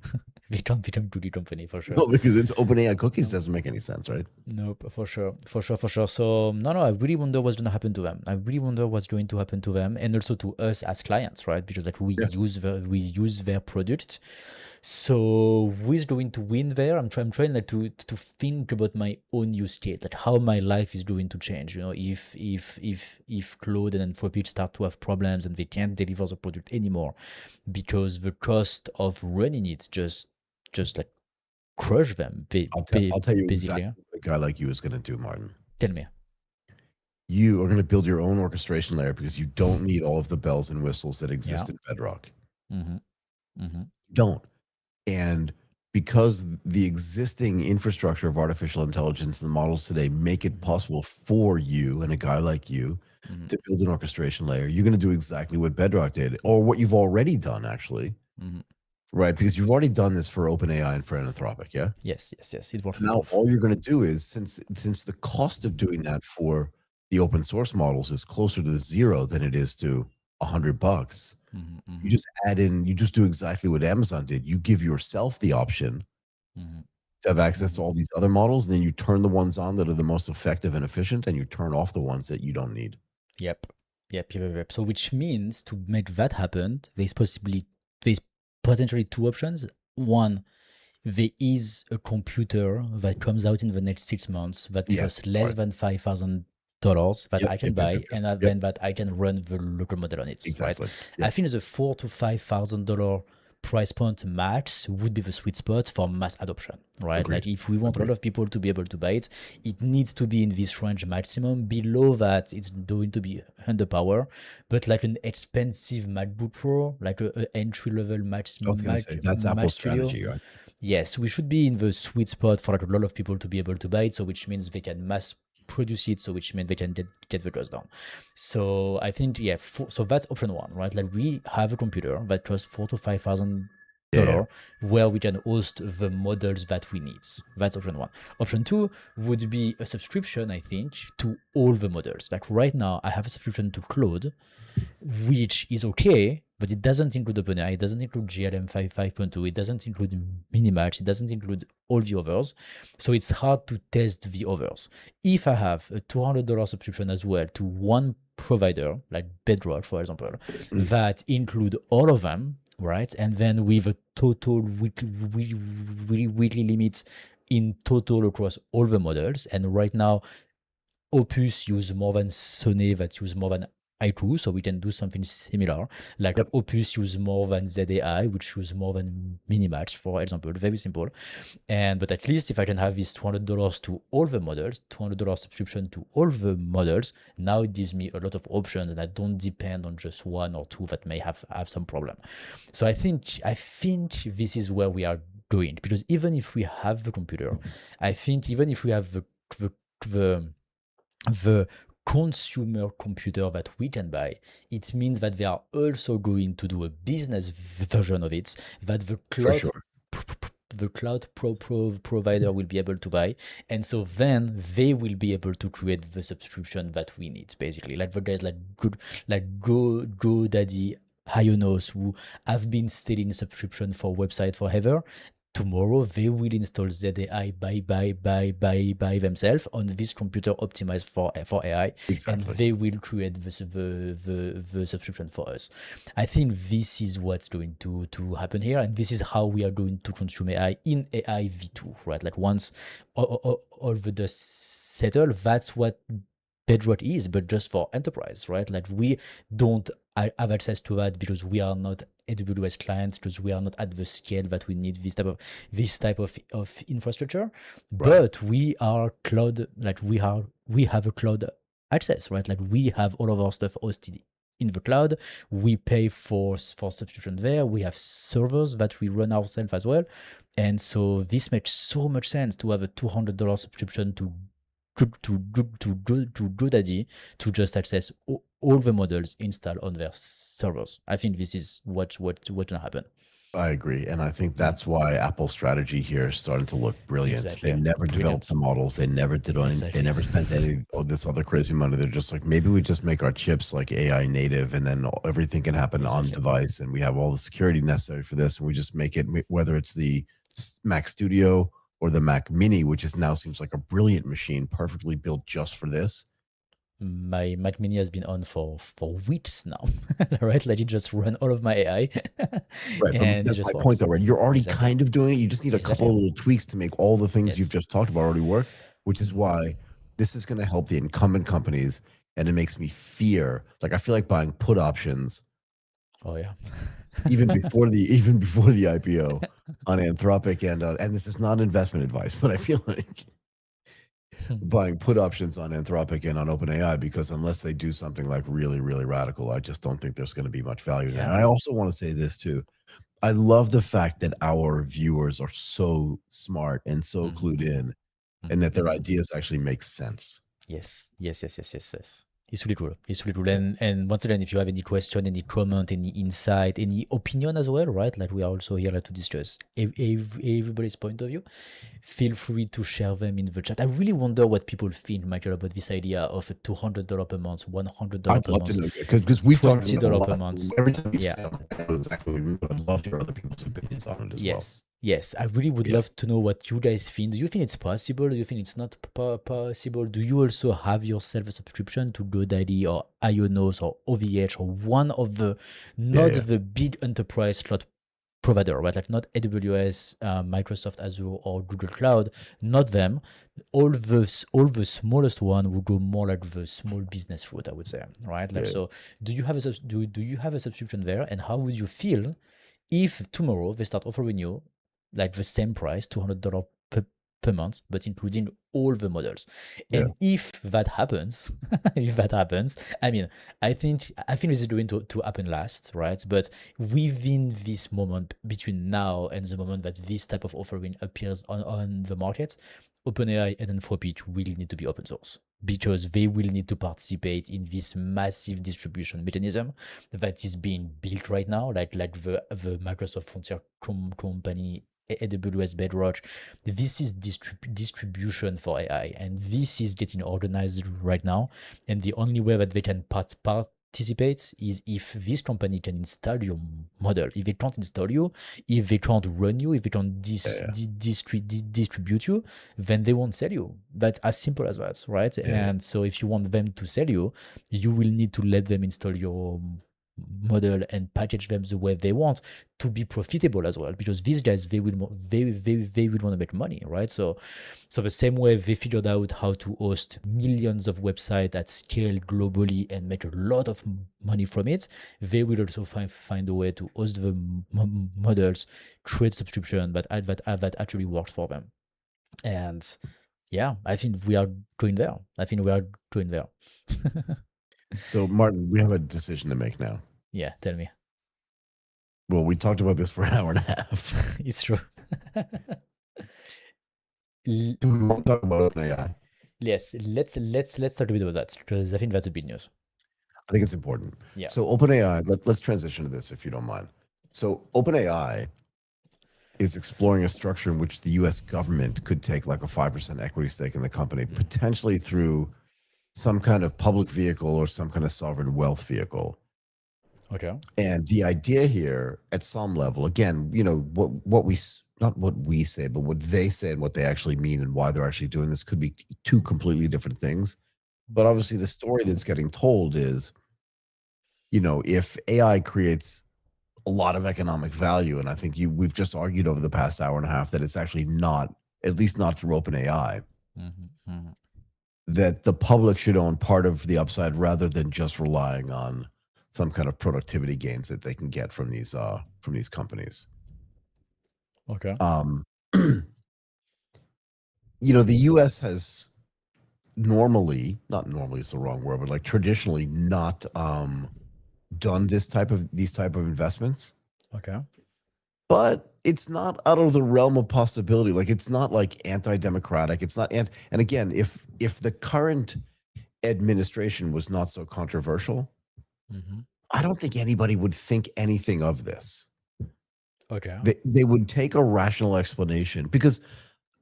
We can't become cookie company for sure. No, because it's OpenAI cookies doesn't make any sense, right? Nope, for sure. So no, I really wonder what's going to happen to them. I really wonder what's going to happen to them, and also to us as clients, right? Because like we use their product. So who is going to win there? I'm trying like to think about my own use case, like how my life is going to change. You know, if Claude and Anthropic start to have problems and they can't deliver the product anymore because the cost of running it just like crush them. I'll tell you basically. exactly what a guy like you is going to do, Martin. Tell me. You are going to build your own orchestration layer because you don't need all of the bells and whistles that exist in Bedrock. Don't. And because the existing infrastructure of artificial intelligence and the models today make it possible for you and a guy like you Mhm. to build an orchestration layer, you're going to do exactly what Bedrock did, or what you've already done, actually, Mhm. right? Because you've already done this for OpenAI and for Anthropic, yeah? Yes, yes, yes. It works for Now both. all you're going to do is, since the cost of doing that for the open source models is closer to the zero than it is to $100, Mhm. you Mhm. just add in, you just do exactly what Amazon did. You give yourself the option Mhm. to have access to Mhm. all these other models, and then you turn the ones on that are the most effective and efficient, and you turn off the ones that you don't need. Yep. Yep, yep, yep, yep. So which means to make that happen, there's potentially two options. One, there is a computer that comes out in the next 6 months that Yeah, costs less sorry. than $5,000 that Yep, I can yep, yep, buy, yep, yep, and yep, then that I can run the local model on it, right? exactly. I Yep, think the $4,000 to $5,000 price point max would be the sweet spot for mass adoption, right? agreed, Like if we want a lot agreed. of people to be able to buy it, it needs to be in this range maximum. Below that, it's going to be underpower. But like an expensive MacBook Pro, like a entry level I was gonna say, that's Mac Apple's Studio, strategy, right? yes, we should be in the sweet spot for like a lot of people to be able to buy it. So which means they can mass produce it. So which means they can get the cost down. So I think yeah. So that's option one, right? Like we have a computer that costs $4,000 to Yeah, yeah. $5,000 where we can host the models that we need. That's option one. Option two would be a subscription, I think, to all the models. Like right now, I have a subscription to Claude, which is okay, but it doesn't include OpenAI, it doesn't include GLM 5.2, it doesn't include Minimatch, it doesn't include all the others. So it's hard to test the others. If I have a $200 subscription as well to one provider, like Bedrock, for example, Mm, that include all of them, right? And then with a total weekly limit in total across all the models. And right now, Opus use more than Sony that use more than Haiku, so we can do something similar. Like yep, Opus use more than ZAI, which use more than Minimatch, for example. Very simple. And but at least if I can have this $200 to all the models, $200 subscription to all the models, now it gives me a lot of options, and I don't depend on just one or two that may have some problem. So I think this is where we are going, because even if we have the computer, I think even if we have the the the consumer computer that we can buy, it means that they are also going to do a business version of it that for sure. the cloud provider will be able to buy, and so then they will be able to create the subscription that we need, basically. Like the guys like good like GoDaddy, Ionos, who have been selling subscription for website forever, tomorrow they will install ZAI by themselves on this computer optimized for AI, and Exactly. they will create the subscription for us. I think this is what's going to happen here, and this is how we are going to consume AI in AI V2, right? Like once all the dust settle, that's what Bedrock is, but just for enterprise, right? Like we don't have access to that because we are not AWS clients, because we are not at the scale that we need this type of infrastructure. Right. But we are cloud, like we have a cloud access, right? Like we have all of our stuff hosted in the cloud. We pay for subscription there. We have servers that we run ourselves as well. And so this makes so much sense to have a $200 subscription to GoDaddy to just access all the models installed on their servers. I think this is what's gonna happen. I agree, and I think Mhm. that's why Apple's strategy here is starting to look brilliant. They Exactly. never developed Brilliant. the models. They never did any. They Exactly. never spent any of this other crazy money. They're just like, maybe we just make our chips like AI native, and then everything can happen on Exactly. device, and we have all the security necessary for this, and we just make it whether it's the Mac Studio or the Mac Mini, which is now seems like a brilliant machine, perfectly built just for this. My Mac Mini has been on for weeks now, right? Like it just run all of my AI, Right, but and it that's my just point works. though, right? You're already Exactly. kind of doing it. You just need a couple Exactly. of little tweaks to make all the things you've Yes. just talked about already work, which is Mhm. why this is gonna help the incumbent companies, and it makes me fear like, I feel like buying put options Oh yeah. even before the IPO on Anthropic and this is not investment advice, but I feel like buying put options on Anthropic and on OpenAI because unless they do something, like, really, really radical, I just don't think there's gonna be much value in that, and Yeah. I also wanna say this too. I love the fact that our viewers are so smart and so Mhm, clued mhm, in, and mhm, that their mhm. ideas actually make sense. Yes. Yes. Yes. Yes. Yes. Yes. It's really cool. It's really cool. And once again, if you have any question, any comment, any insight, any opinion as well, right? Like we are also here like, to discuss everybody's point of view. Feel free to share them in the chat. I really wonder what people think, Michael, about this idea of a $200 per month, $100 I'd per love to month, know because we've talked about it a $20 per lot. month. Every time you Yeah. say it, I know exactly what you mean, but I'd love to hear other people's opinions on it as well. Yes. I really would Yeah. love to know what you guys think. Do you think it's possible? Do you think it's not possible? Do you also have yourself a subscription to GoDaddy or Ionos or OVH or one of the, Yeah, not yeah. the big enterprise cloud provider, right? Like not AWS, Microsoft Azure or Google Cloud, not them. All the smallest one will go more like the small business route, I would say, right? Like Yeah. so, do you have a subscription there, and how would you feel if tomorrow they start offering you like the same price, $200 per month, but including all the models? Yeah. And if that happens, if that happens, I mean, I think this is going to happen last, right? But within this moment between now and the moment that this type of offering appears on the market, OpenAI and Anthropic will need to be open source because they will need to participate in this massive distribution mechanism that is being built right now, like the Microsoft Frontier company, AWS Bedrock. This is distribution for AI, and this is getting organized right now. And the only way that they can participate is if this company can install your model. If they can't install you, if they can't run you, if they can't distribute you, then they won't sell you. That's as simple as that, right? Yeah. And so if you want them to sell you, you will need to let them install your model and package them the way they want to be profitable as well, because these guys, they will they will want to make money, right? So the same way they figured out how to host millions of websites at scale globally and make a lot of money from it, they will also find a way to host the models, create subscription that actually works for them. And yeah, I think we are going there. So, Martin, we have a decision to make now. Yeah, tell me. Well, we talked about this for an hour and a half. It's true. Do we want to talk about OpenAI? Yes, let's talk a bit about that, because I think that's a big news. I think it's important. Yeah. So, OpenAI, let's transition to this if you don't mind. So, OpenAI is exploring a structure in which the US government could take like a 5% equity stake in the company, potentially through some kind of public vehicle or some kind of sovereign wealth vehicle. Okay. And the idea here at some level, again, you know, what we, not what we say, but what they say and what they actually mean and why they're actually doing this could be two completely different things. But obviously the story that's getting told is, you know, if AI creates a lot of economic value, and I think we've just argued over the past hour and a half that it's actually not, at least not through OpenAI, that the public should own part of the upside rather than just relying on some kind of productivity gains that they can get from these companies. Okay. You know, the US has normally, not normally is the wrong word, but like traditionally not done these type of investments. Okay. But it's not out of the realm of possibility. Like it's not like anti-democratic. It's not and again, if the current administration was not so controversial, I don't think anybody would think anything of this. Okay. They would take a rational explanation because,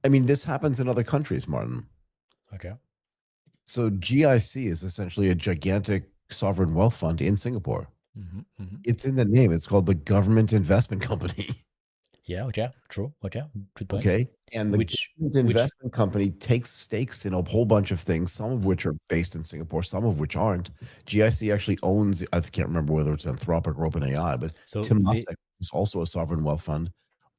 I mean, this happens in other countries, Martin. Okay. So GIC is essentially a gigantic sovereign wealth fund in Singapore. It's in the name. It's called the Government Investment Company. Yeah. Okay. True. Okay. Good point. Okay. And the Government Investment Company takes stakes in a whole bunch of things, some of which are based in Singapore, some of which aren't. GIC actually owns, I can't remember whether it's Anthropic or OpenAI, but so Temasek is also a sovereign wealth fund,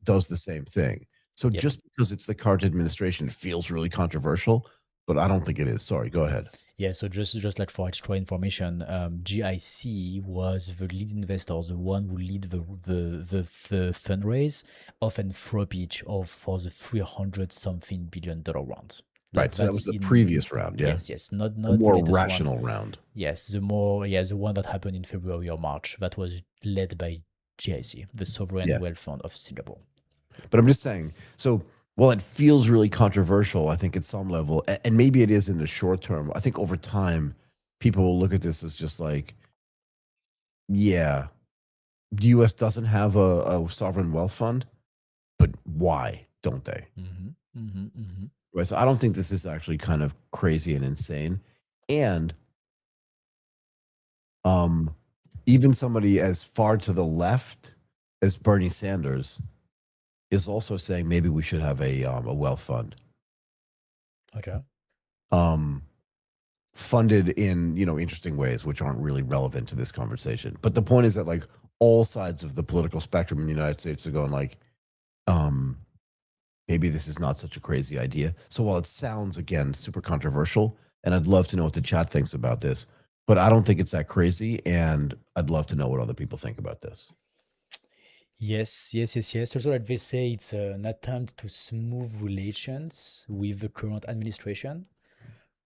does the same thing. So just because it's the current administration, it feels really controversial, but I don't think it is. Sorry, go ahead. Yeah, so just like for extra information, GIC was the lead investor, the one who lead the fundraise of Anthropic for the 300 something $billion round. Like right, so that was the previous round, yeah. Yes, not the more the rational round. Yes, the one that happened in February or March that was led by GIC, the sovereign wealth fund of Singapore. But I'm just saying, so while it feels really controversial, I think at some level, and maybe it is in the short term, I think over time, people will look at this as just like, yeah, the U.S. doesn't have a sovereign wealth fund, but why don't they? Mhm, mhm, mhm. Right. So I don't think this is actually kind of crazy and insane. And um, even somebody as far to the left as Bernie Sanders is also saying maybe we should have a wealth fund, Okay. um, funded in interesting ways, which aren't really relevant to this conversation. But the point is that like all sides of the political spectrum in the United States are going like, um, maybe this is not such a crazy idea. So while it sounds again super controversial, and I'd love to know what the chat thinks about this, but I don't think it's that crazy, and I'd love to know what other people think about this. Yes, yes, yes, yes. Also, like they say, it's an attempt to smooth relations with the current administration.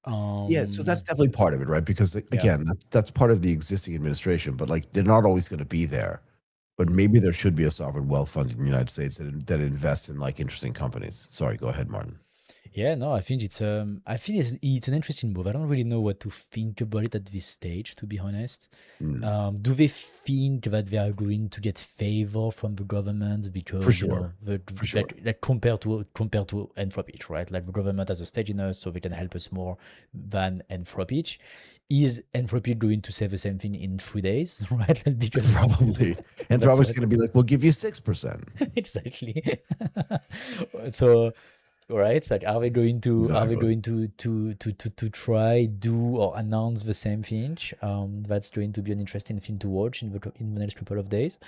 Yeah, so that's Um, definitely part of it, right? Because yeah. again, that's part of the existing administration, but like they're not always going to be there. But maybe there should be a sovereign wealth fund in the United States that invests in like interesting companies. Sorry, go ahead, Martin. Yeah, no, I think it's an interesting move. I don't really know what to think about it at this stage, to be honest. Mm, Do they think that they are going to get favor from the government for because, sure, for sure. like compared to Anthropic, right? Like the government has a stake in us, so they can help us more than Anthropic. Is Anthropic going to say the same thing in 3 days, right? Like, because Probably. And that's Anthropic's what going to be like, we'll give you 6%. exactly. So right? It's like, are we Exactly. going to try do or announce the same thing? That's going to be an interesting thing to watch in the next couple of days.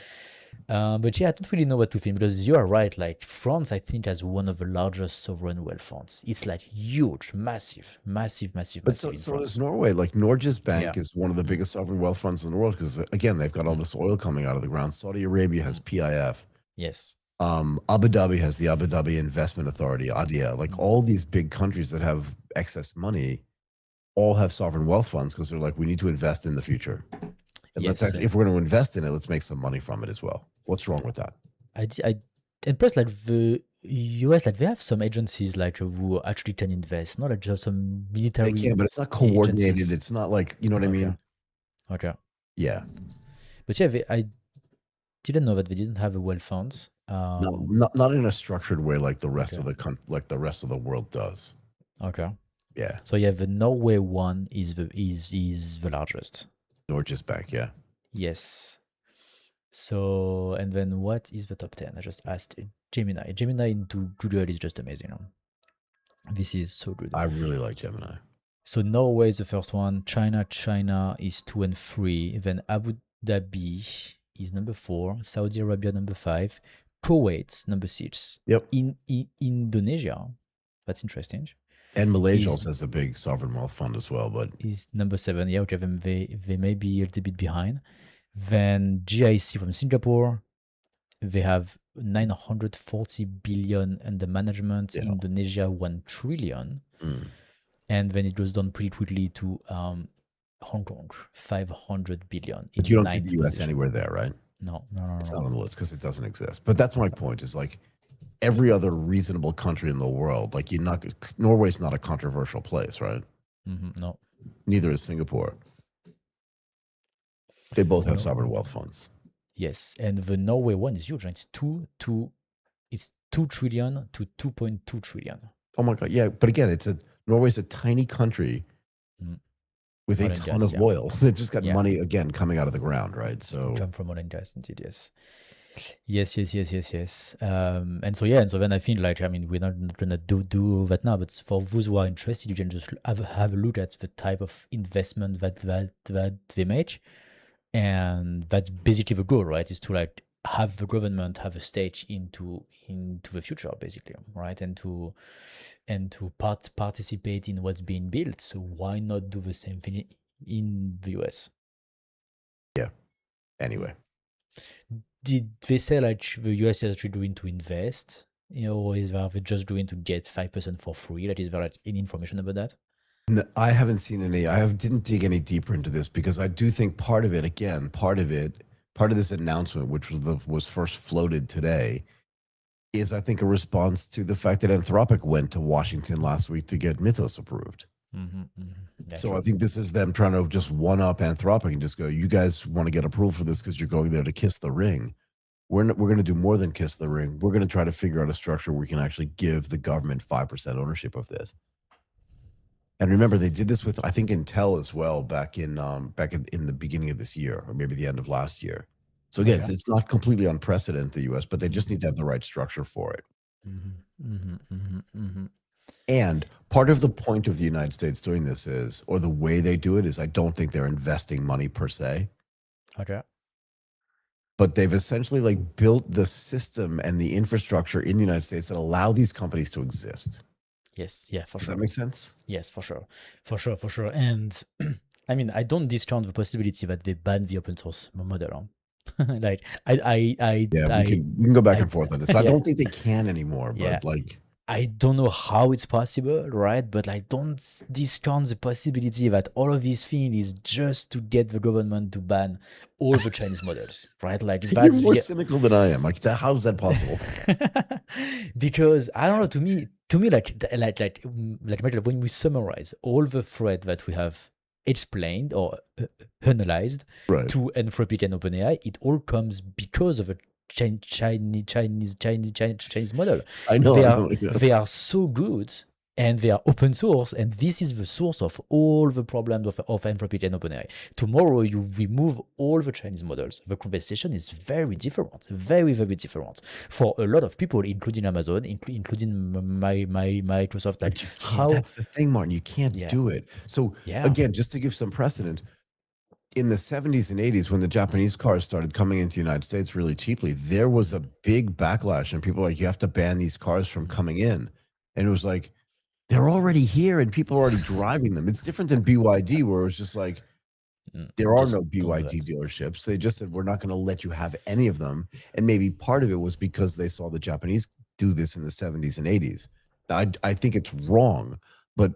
But yeah, I don't really know what to think because you are right. Like France, I think has one of the largest sovereign wealth funds. It's like huge, massive, massive, massive, But massive in so does France. Norway. Like Norges Yeah. Bank is one of the Mm, biggest sovereign wealth funds in the world because again, they've got all mm, this oil coming out of the ground. Saudi Arabia has mm. PIF. Yes. Abu Dhabi has the Abu Dhabi Investment Authority, ADIA. Like Mm. all these big countries that have excess money all have sovereign wealth funds because they're like, we need to invest in the future. And let's Yes. actually, if we're going to invest in it, let's make some money from it as well. What's wrong with that? I and plus like the US, like they have some agencies like who actually can invest, not like just some They military can, but it's not coordinated. agencies. It's not like, you know what I Okay, mean? okay. Yeah. But yeah, I didn't know that they didn't have a well fund. No, not in a structured way like the rest Okay, of like the rest of the world does. okay. Yeah. So yeah, the Norway one is the largest. Norges Bank, yeah. Yes. So and then what is the top 10? I just asked Gemini. Gemini into Google is just amazing. This is so good. I really like Gemini. So Norway is the first one. China is 2 and 3. Then Abu Dhabi is number 4. Saudi Arabia number 5. Kuwait number 6. Yep. In Indonesia, that's interesting. And Malaysia Is also has a big sovereign wealth fund as well, but is number 7. Yeah, okay, then they may be a little bit behind. Then GIC from Singapore, they have 940 billion under management. yeah. Indonesia 1 trillion. Mm. And then it goes down pretty quickly to Hong Kong, 500 billion But you in don't see the ninth US position. anywhere there, right? No, no, no, It's not no. on the list because it doesn't exist. But that's my point is like every other reasonable country in the world, like you're not Norway's not a controversial place, right? No, Neither is Singapore. They both have no. sovereign wealth funds. Yes, and the Norway one is huge. It's 2 trillion to 2.2 trillion. Oh my god, yeah. But again, Norway's a tiny country Mm. with a Oil and ton gas, of yeah, oil. They've just got yeah. money again coming out of the ground, right? So Come from oil and gas, indeed. Yes, yes, yes, yes, yes, yes. And so yeah, and so then I think like I mean we're not gonna do that now, but for those who are interested, you can just have a look at the type of investment that they make. And that's basically the goal, right? Is to like have the government have a stake into the future, basically, right? And to participate in what's being built. So why not do the same thing in the US? yeah. Anyway. Did they say like the US is actually going to invest? Or are they just going to get 5% for free? Like, is there like any information about that? I haven't seen any. Didn't dig any deeper into this because I do think part of it, again, part of this announcement, which was first floated today, is I think a response to the fact that Anthropic went to Washington last week to get Mythos approved. Yeah, So I sure. think this is them trying to just one up Anthropic and just go, you guys want to get approval for this because you're going there to kiss the ring. We're going to do more than kiss the ring. We're going to try to figure out a structure where we can actually give the government 5% ownership of this. And remember, they did this with, I think, Intel as well back in the beginning of this year, or maybe the end of last year. So again, Okay. it's not completely unprecedented in the US, but they just need to have the right structure for it. And part of the point of the United States doing this is, or the way they do it is, I don't think they're investing money per se, Okay. but they've essentially like built the system and the infrastructure in the United States that allow these companies to exist. Yes. Yeah, for Does that sure. make sense? Yes, for sure. For sure. And I mean, I don't discount the possibility that they ban the open source model. Like Yeah, we can go back I and forth on this. So I yeah, don't think they can anymore, yeah. but like, I don't know how it's possible, right? But I don't discount the possibility that all of this thing is just to get the government to ban all the Chinese models, right? Like you're that's more the cynical than I am. Like, how is that possible? because I don't know. To me, Michael, when we summarize all the threat that we have explained or analyzed Right. to Anthropic and OpenAI, it all comes because of a Chinese model. I know, They I are know. Yeah. they are so good and they are open source, and this is the source of all the problems of Anthropic and OpenAI. Tomorrow, you remove all the Chinese models, the conversation is very different, very, very different for a lot of people, including Amazon, including my Microsoft. Like But you can't. how, That's the thing, Martin. You can't yeah, do it. So yeah, again, just to give some precedent, in the 70s and 80s, when the Japanese cars started coming into the United States really cheaply, there was a big backlash, and people were like, you have to ban these cars from coming in. And it was like, they're already here and people are already driving them. It's different than BYD, where it was just like, there are just no don't do BYD that. dealerships. They just said, we're not going to let you have any of them. And maybe part of it was because they saw the Japanese do this in the 70s and 80s. I think it's wrong, but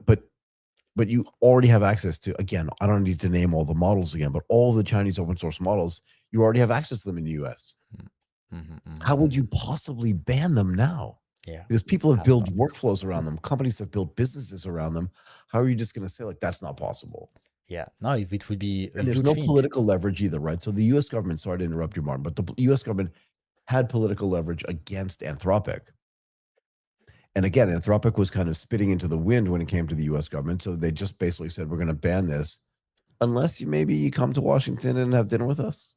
you already have access to, again, I don't need to name all the models again, but all the Chinese open source models, you already have access to them in the US. How would you possibly ban them now? Yeah, Because people have I don't built know. workflows around them, companies have built businesses around them. How are you just going to say, like, that's not possible? Yeah, no, if it would be a And there's huge no thing. political leverage either, right? So the US government, sorry to interrupt you, Martin, but the US government had political leverage against Anthropic. And again, Anthropic was kind of spitting into the wind when it came to the US government. So they just basically said, we're going to ban this unless you come to Washington and have dinner with us.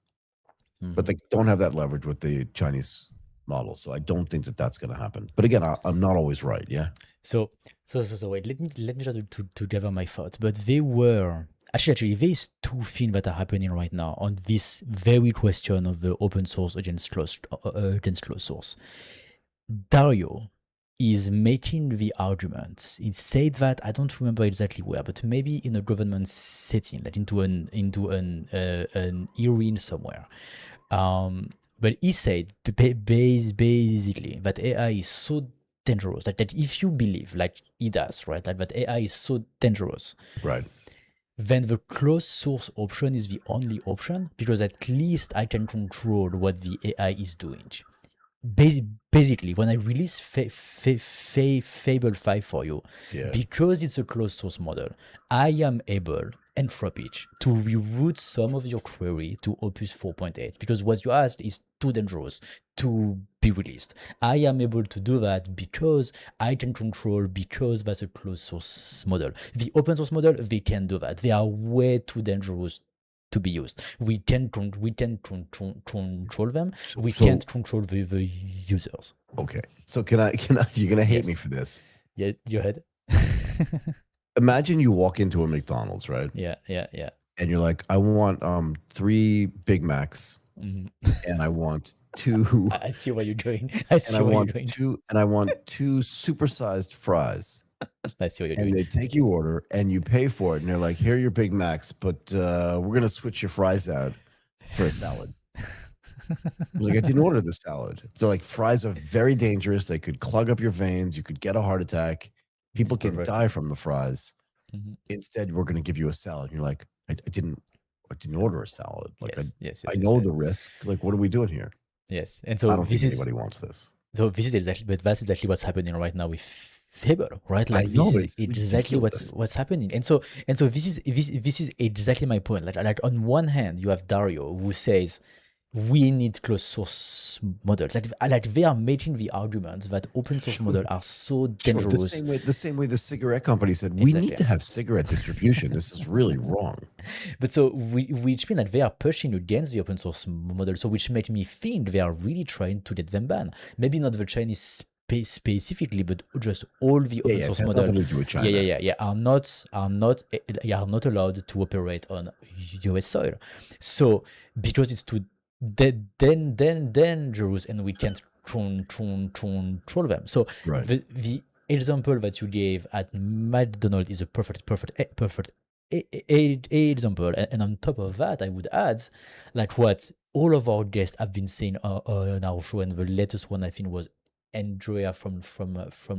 But they don't have that leverage with the Chinese model. So I don't think that that's going to happen. But again, I'm not always right. Yeah. So wait, let me try to gather my thoughts. But they were actually there's two things that are happening right now on this very question of the open source against closed source. Dario is making the argument. He said that I don't remember exactly where, but maybe in a government setting, like an hearing somewhere. But he said basically that AI is so dangerous that if you believe, like he does, right, that AI is so dangerous, Right. then the closed source option is the only option because at least I can control what the AI is doing. Basically, when I release Fable 5 for you, Yeah. because it's a closed source model, I am able, Anthropic, to reroute some of your query to Opus 4.8 because what you asked is too dangerous to be released. I am able to do that because I can control, because that's a closed source model. The open source model, they can do that. They are way too dangerous to be used. We can control them. We So can't control the users. okay. So you're going to hate me Yes. for this. Yeah, your head. Imagine you walk into a McDonald's, right? Yeah. And you're like, I want 3 Big Macs Mhm. and I want 2 I see what you're doing. I and I see what you're want doing. 2 supersized fries. I see what you're And doing. they take your order and you pay for it and they're like, here are your Big Macs, but we're going to switch your fries out for a salad. You're like, I didn't order the salad. They're like, fries are very dangerous. They could clog up your veins. You could get a heart attack. It's People can perfect. die from the fries. Mhm. Instead, we're going to give you a salad. And you're like, I didn't order a salad. Like, Yes. I know the risk. Like, what are we doing here? Yes. And I so don't think anybody wants this. this is exactly, but that's exactly what's happening right now with fable, right? I Like this know, but is it's exactly ridiculous. what's happening. And so this is exactly my point. Like on one hand, you have Dario who says we need closed source models. Like they are making the arguments that open source Sure, models are so sure. The dangerous. same way, the same way the cigarette company said, we need Exactly. to have cigarette distribution. This is really wrong. But so which means that they are pushing against the open source model. So which made me think they are really trying to get them banned. Maybe not the Chinese specifically, but just all the Yeah, open yeah. It source has model. nothing to do with Yeah, yeah, China. yeah, yeah. Are not allowed to operate on US soil. So because it's too then dangerous and we can't control them. So Right. the example that you gave at McDonald's is a perfect example. And on top of that, I would add, like what all of our guests have been saying on our show, and the latest one I think was Andrea from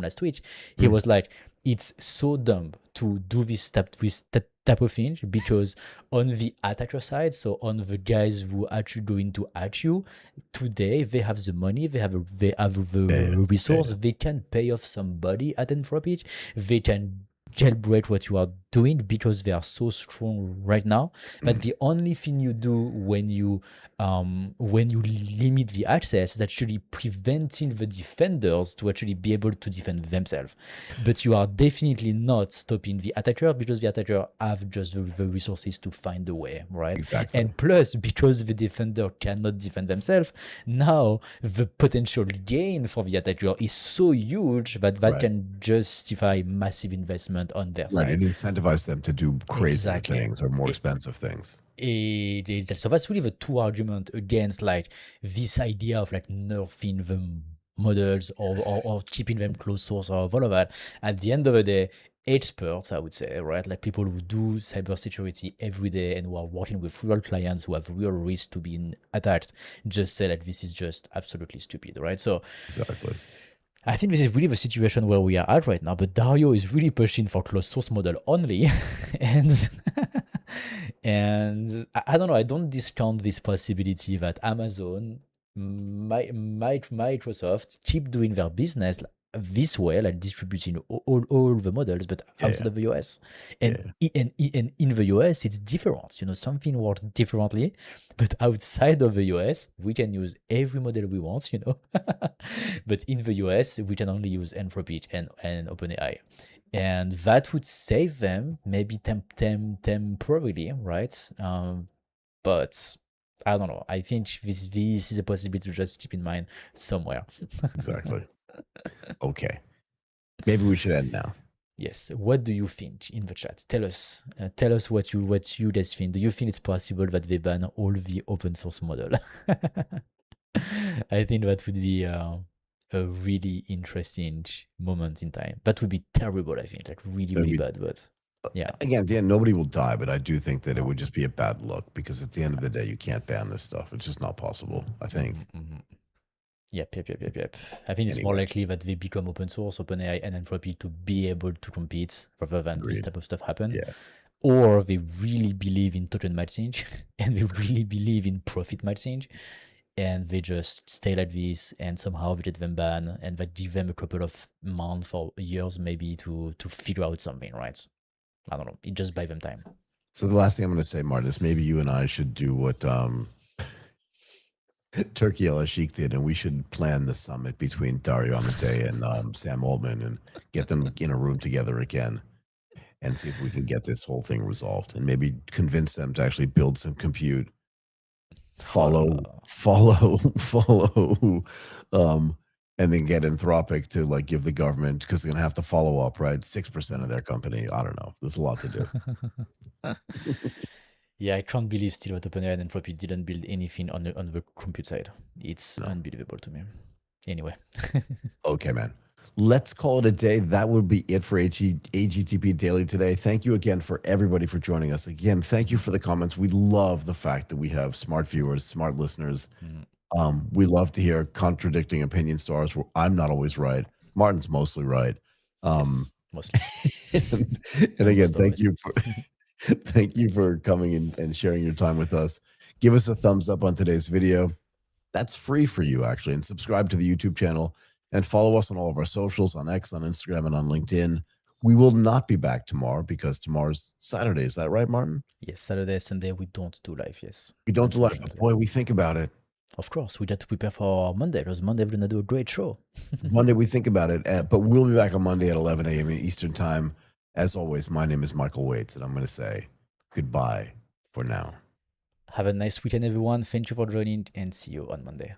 last week. He Mm. was like, it's so dumb to do this type of thing because on the attacker side, so on the guys who actually going to at you, today they have the money, they have the Yeah, yeah, yeah, resource, they can pay off somebody at Anthropic, they can jailbreak what you are doing because they are so strong right now. yeah. But the only thing you do when you limit the access is actually preventing the defenders to actually be able to defend themselves. But you are definitely not stopping the attacker because the attacker have just the resources to find a way, right? Exactly. And plus, because the defender cannot defend themselves, now the potential gain for the attacker is so huge that Right. can justify massive investment on their Right. side. It incentivizes them to do crazier Exactly. things or more expensive things. So that's really the two argument against like this idea of like nerfing the models or keeping them closed source or all of that. At the end of the day, experts, I would say, right? Like people who do cybersecurity every day and who are working with real clients who have real risk to being attacked, just say that this is just absolutely stupid, right? So Exactly. I think this is really the situation where we are at right now. But Dario is really pushing for closed source model only, and and I don't know. I don't discount this possibility that Amazon, Microsoft keep doing their business this way, like distributing all the models, but Yeah, outside yeah, of the US. And, yeah. and in the US, it's different. Something works differently, but outside of the US, we can use every model we want. But in the US, we can only use Anthropic and OpenAI. And that would save them maybe temporarily, right? But I don't know. I think this is a possibility to just keep in mind somewhere. Exactly. Okay. Maybe we should end now. Yes. What do you think in the chat? Tell us what you guys think. Do you think it's possible that they ban all the open source model? I think that would be a really interesting moment in time. That would be terrible. I think, like really, I really mean, bad. But yeah. again, at the end, nobody will die, but I do think that it would just be a bad look because at the end of the day, you can't ban this stuff. It's just not possible, I think. Mhm. Yep. I think it's more Anyway, likely that they become open source, OpenAI and Anthropic to be able to compete rather than this agreed. type of stuff happen. Yeah, Or they really believe in token matching and they really believe in profit matching and they just stay like this and somehow they get them banned and that give them a couple of months or years maybe to figure out something, right? I don't know. It just buy them time. so the last thing I'm going to say, Martin, is maybe you and I should do what Turkey El Sheikh did, and we should plan the summit between Dario Amodei and Sam Altman and get them in a room together again and see if we can get this whole thing resolved and maybe convince them to actually build some compute, follow, and then get Anthropic to like give the government, because they're going to have to follow up, right? 6% of their company. I don't know. There's a lot to do. Yeah, I can't believe still that OpenAI and Anthropic didn't build anything on the compute side. It's No. unbelievable to me. Anyway. Okay, man. Let's call it a day. That would be it for AGTP Daily today. Thank you again for everybody for joining us. Again, thank you for the comments. We love the fact that we have smart viewers, smart listeners. We love to hear contradicting opinion stars where I'm not always right. Martin's mostly right. Yes, mostly. And again, Almost thank always. you for thank you for coming in and sharing your time with us. Give us a thumbs up on today's video. That's free for you, actually, and subscribe to the YouTube channel. And follow us on all of our socials, on X, on Instagram, and on LinkedIn. We will not be back tomorrow because tomorrow's Saturday. Is that right, Martin? Yes, Saturday, Sunday, we don't do live, yes. We don't do live, but Unfortunately. boy, we think about it. Of course, we got to prepare for Monday because Monday we're gonna do a great show. Monday, we think about it. But we'll be back on Monday at 11 a.m. Eastern Time. As always, my name is Michael Waits, and I'm going to say goodbye for now. Have a nice weekend, everyone. Thank you for joining, and see you on Monday.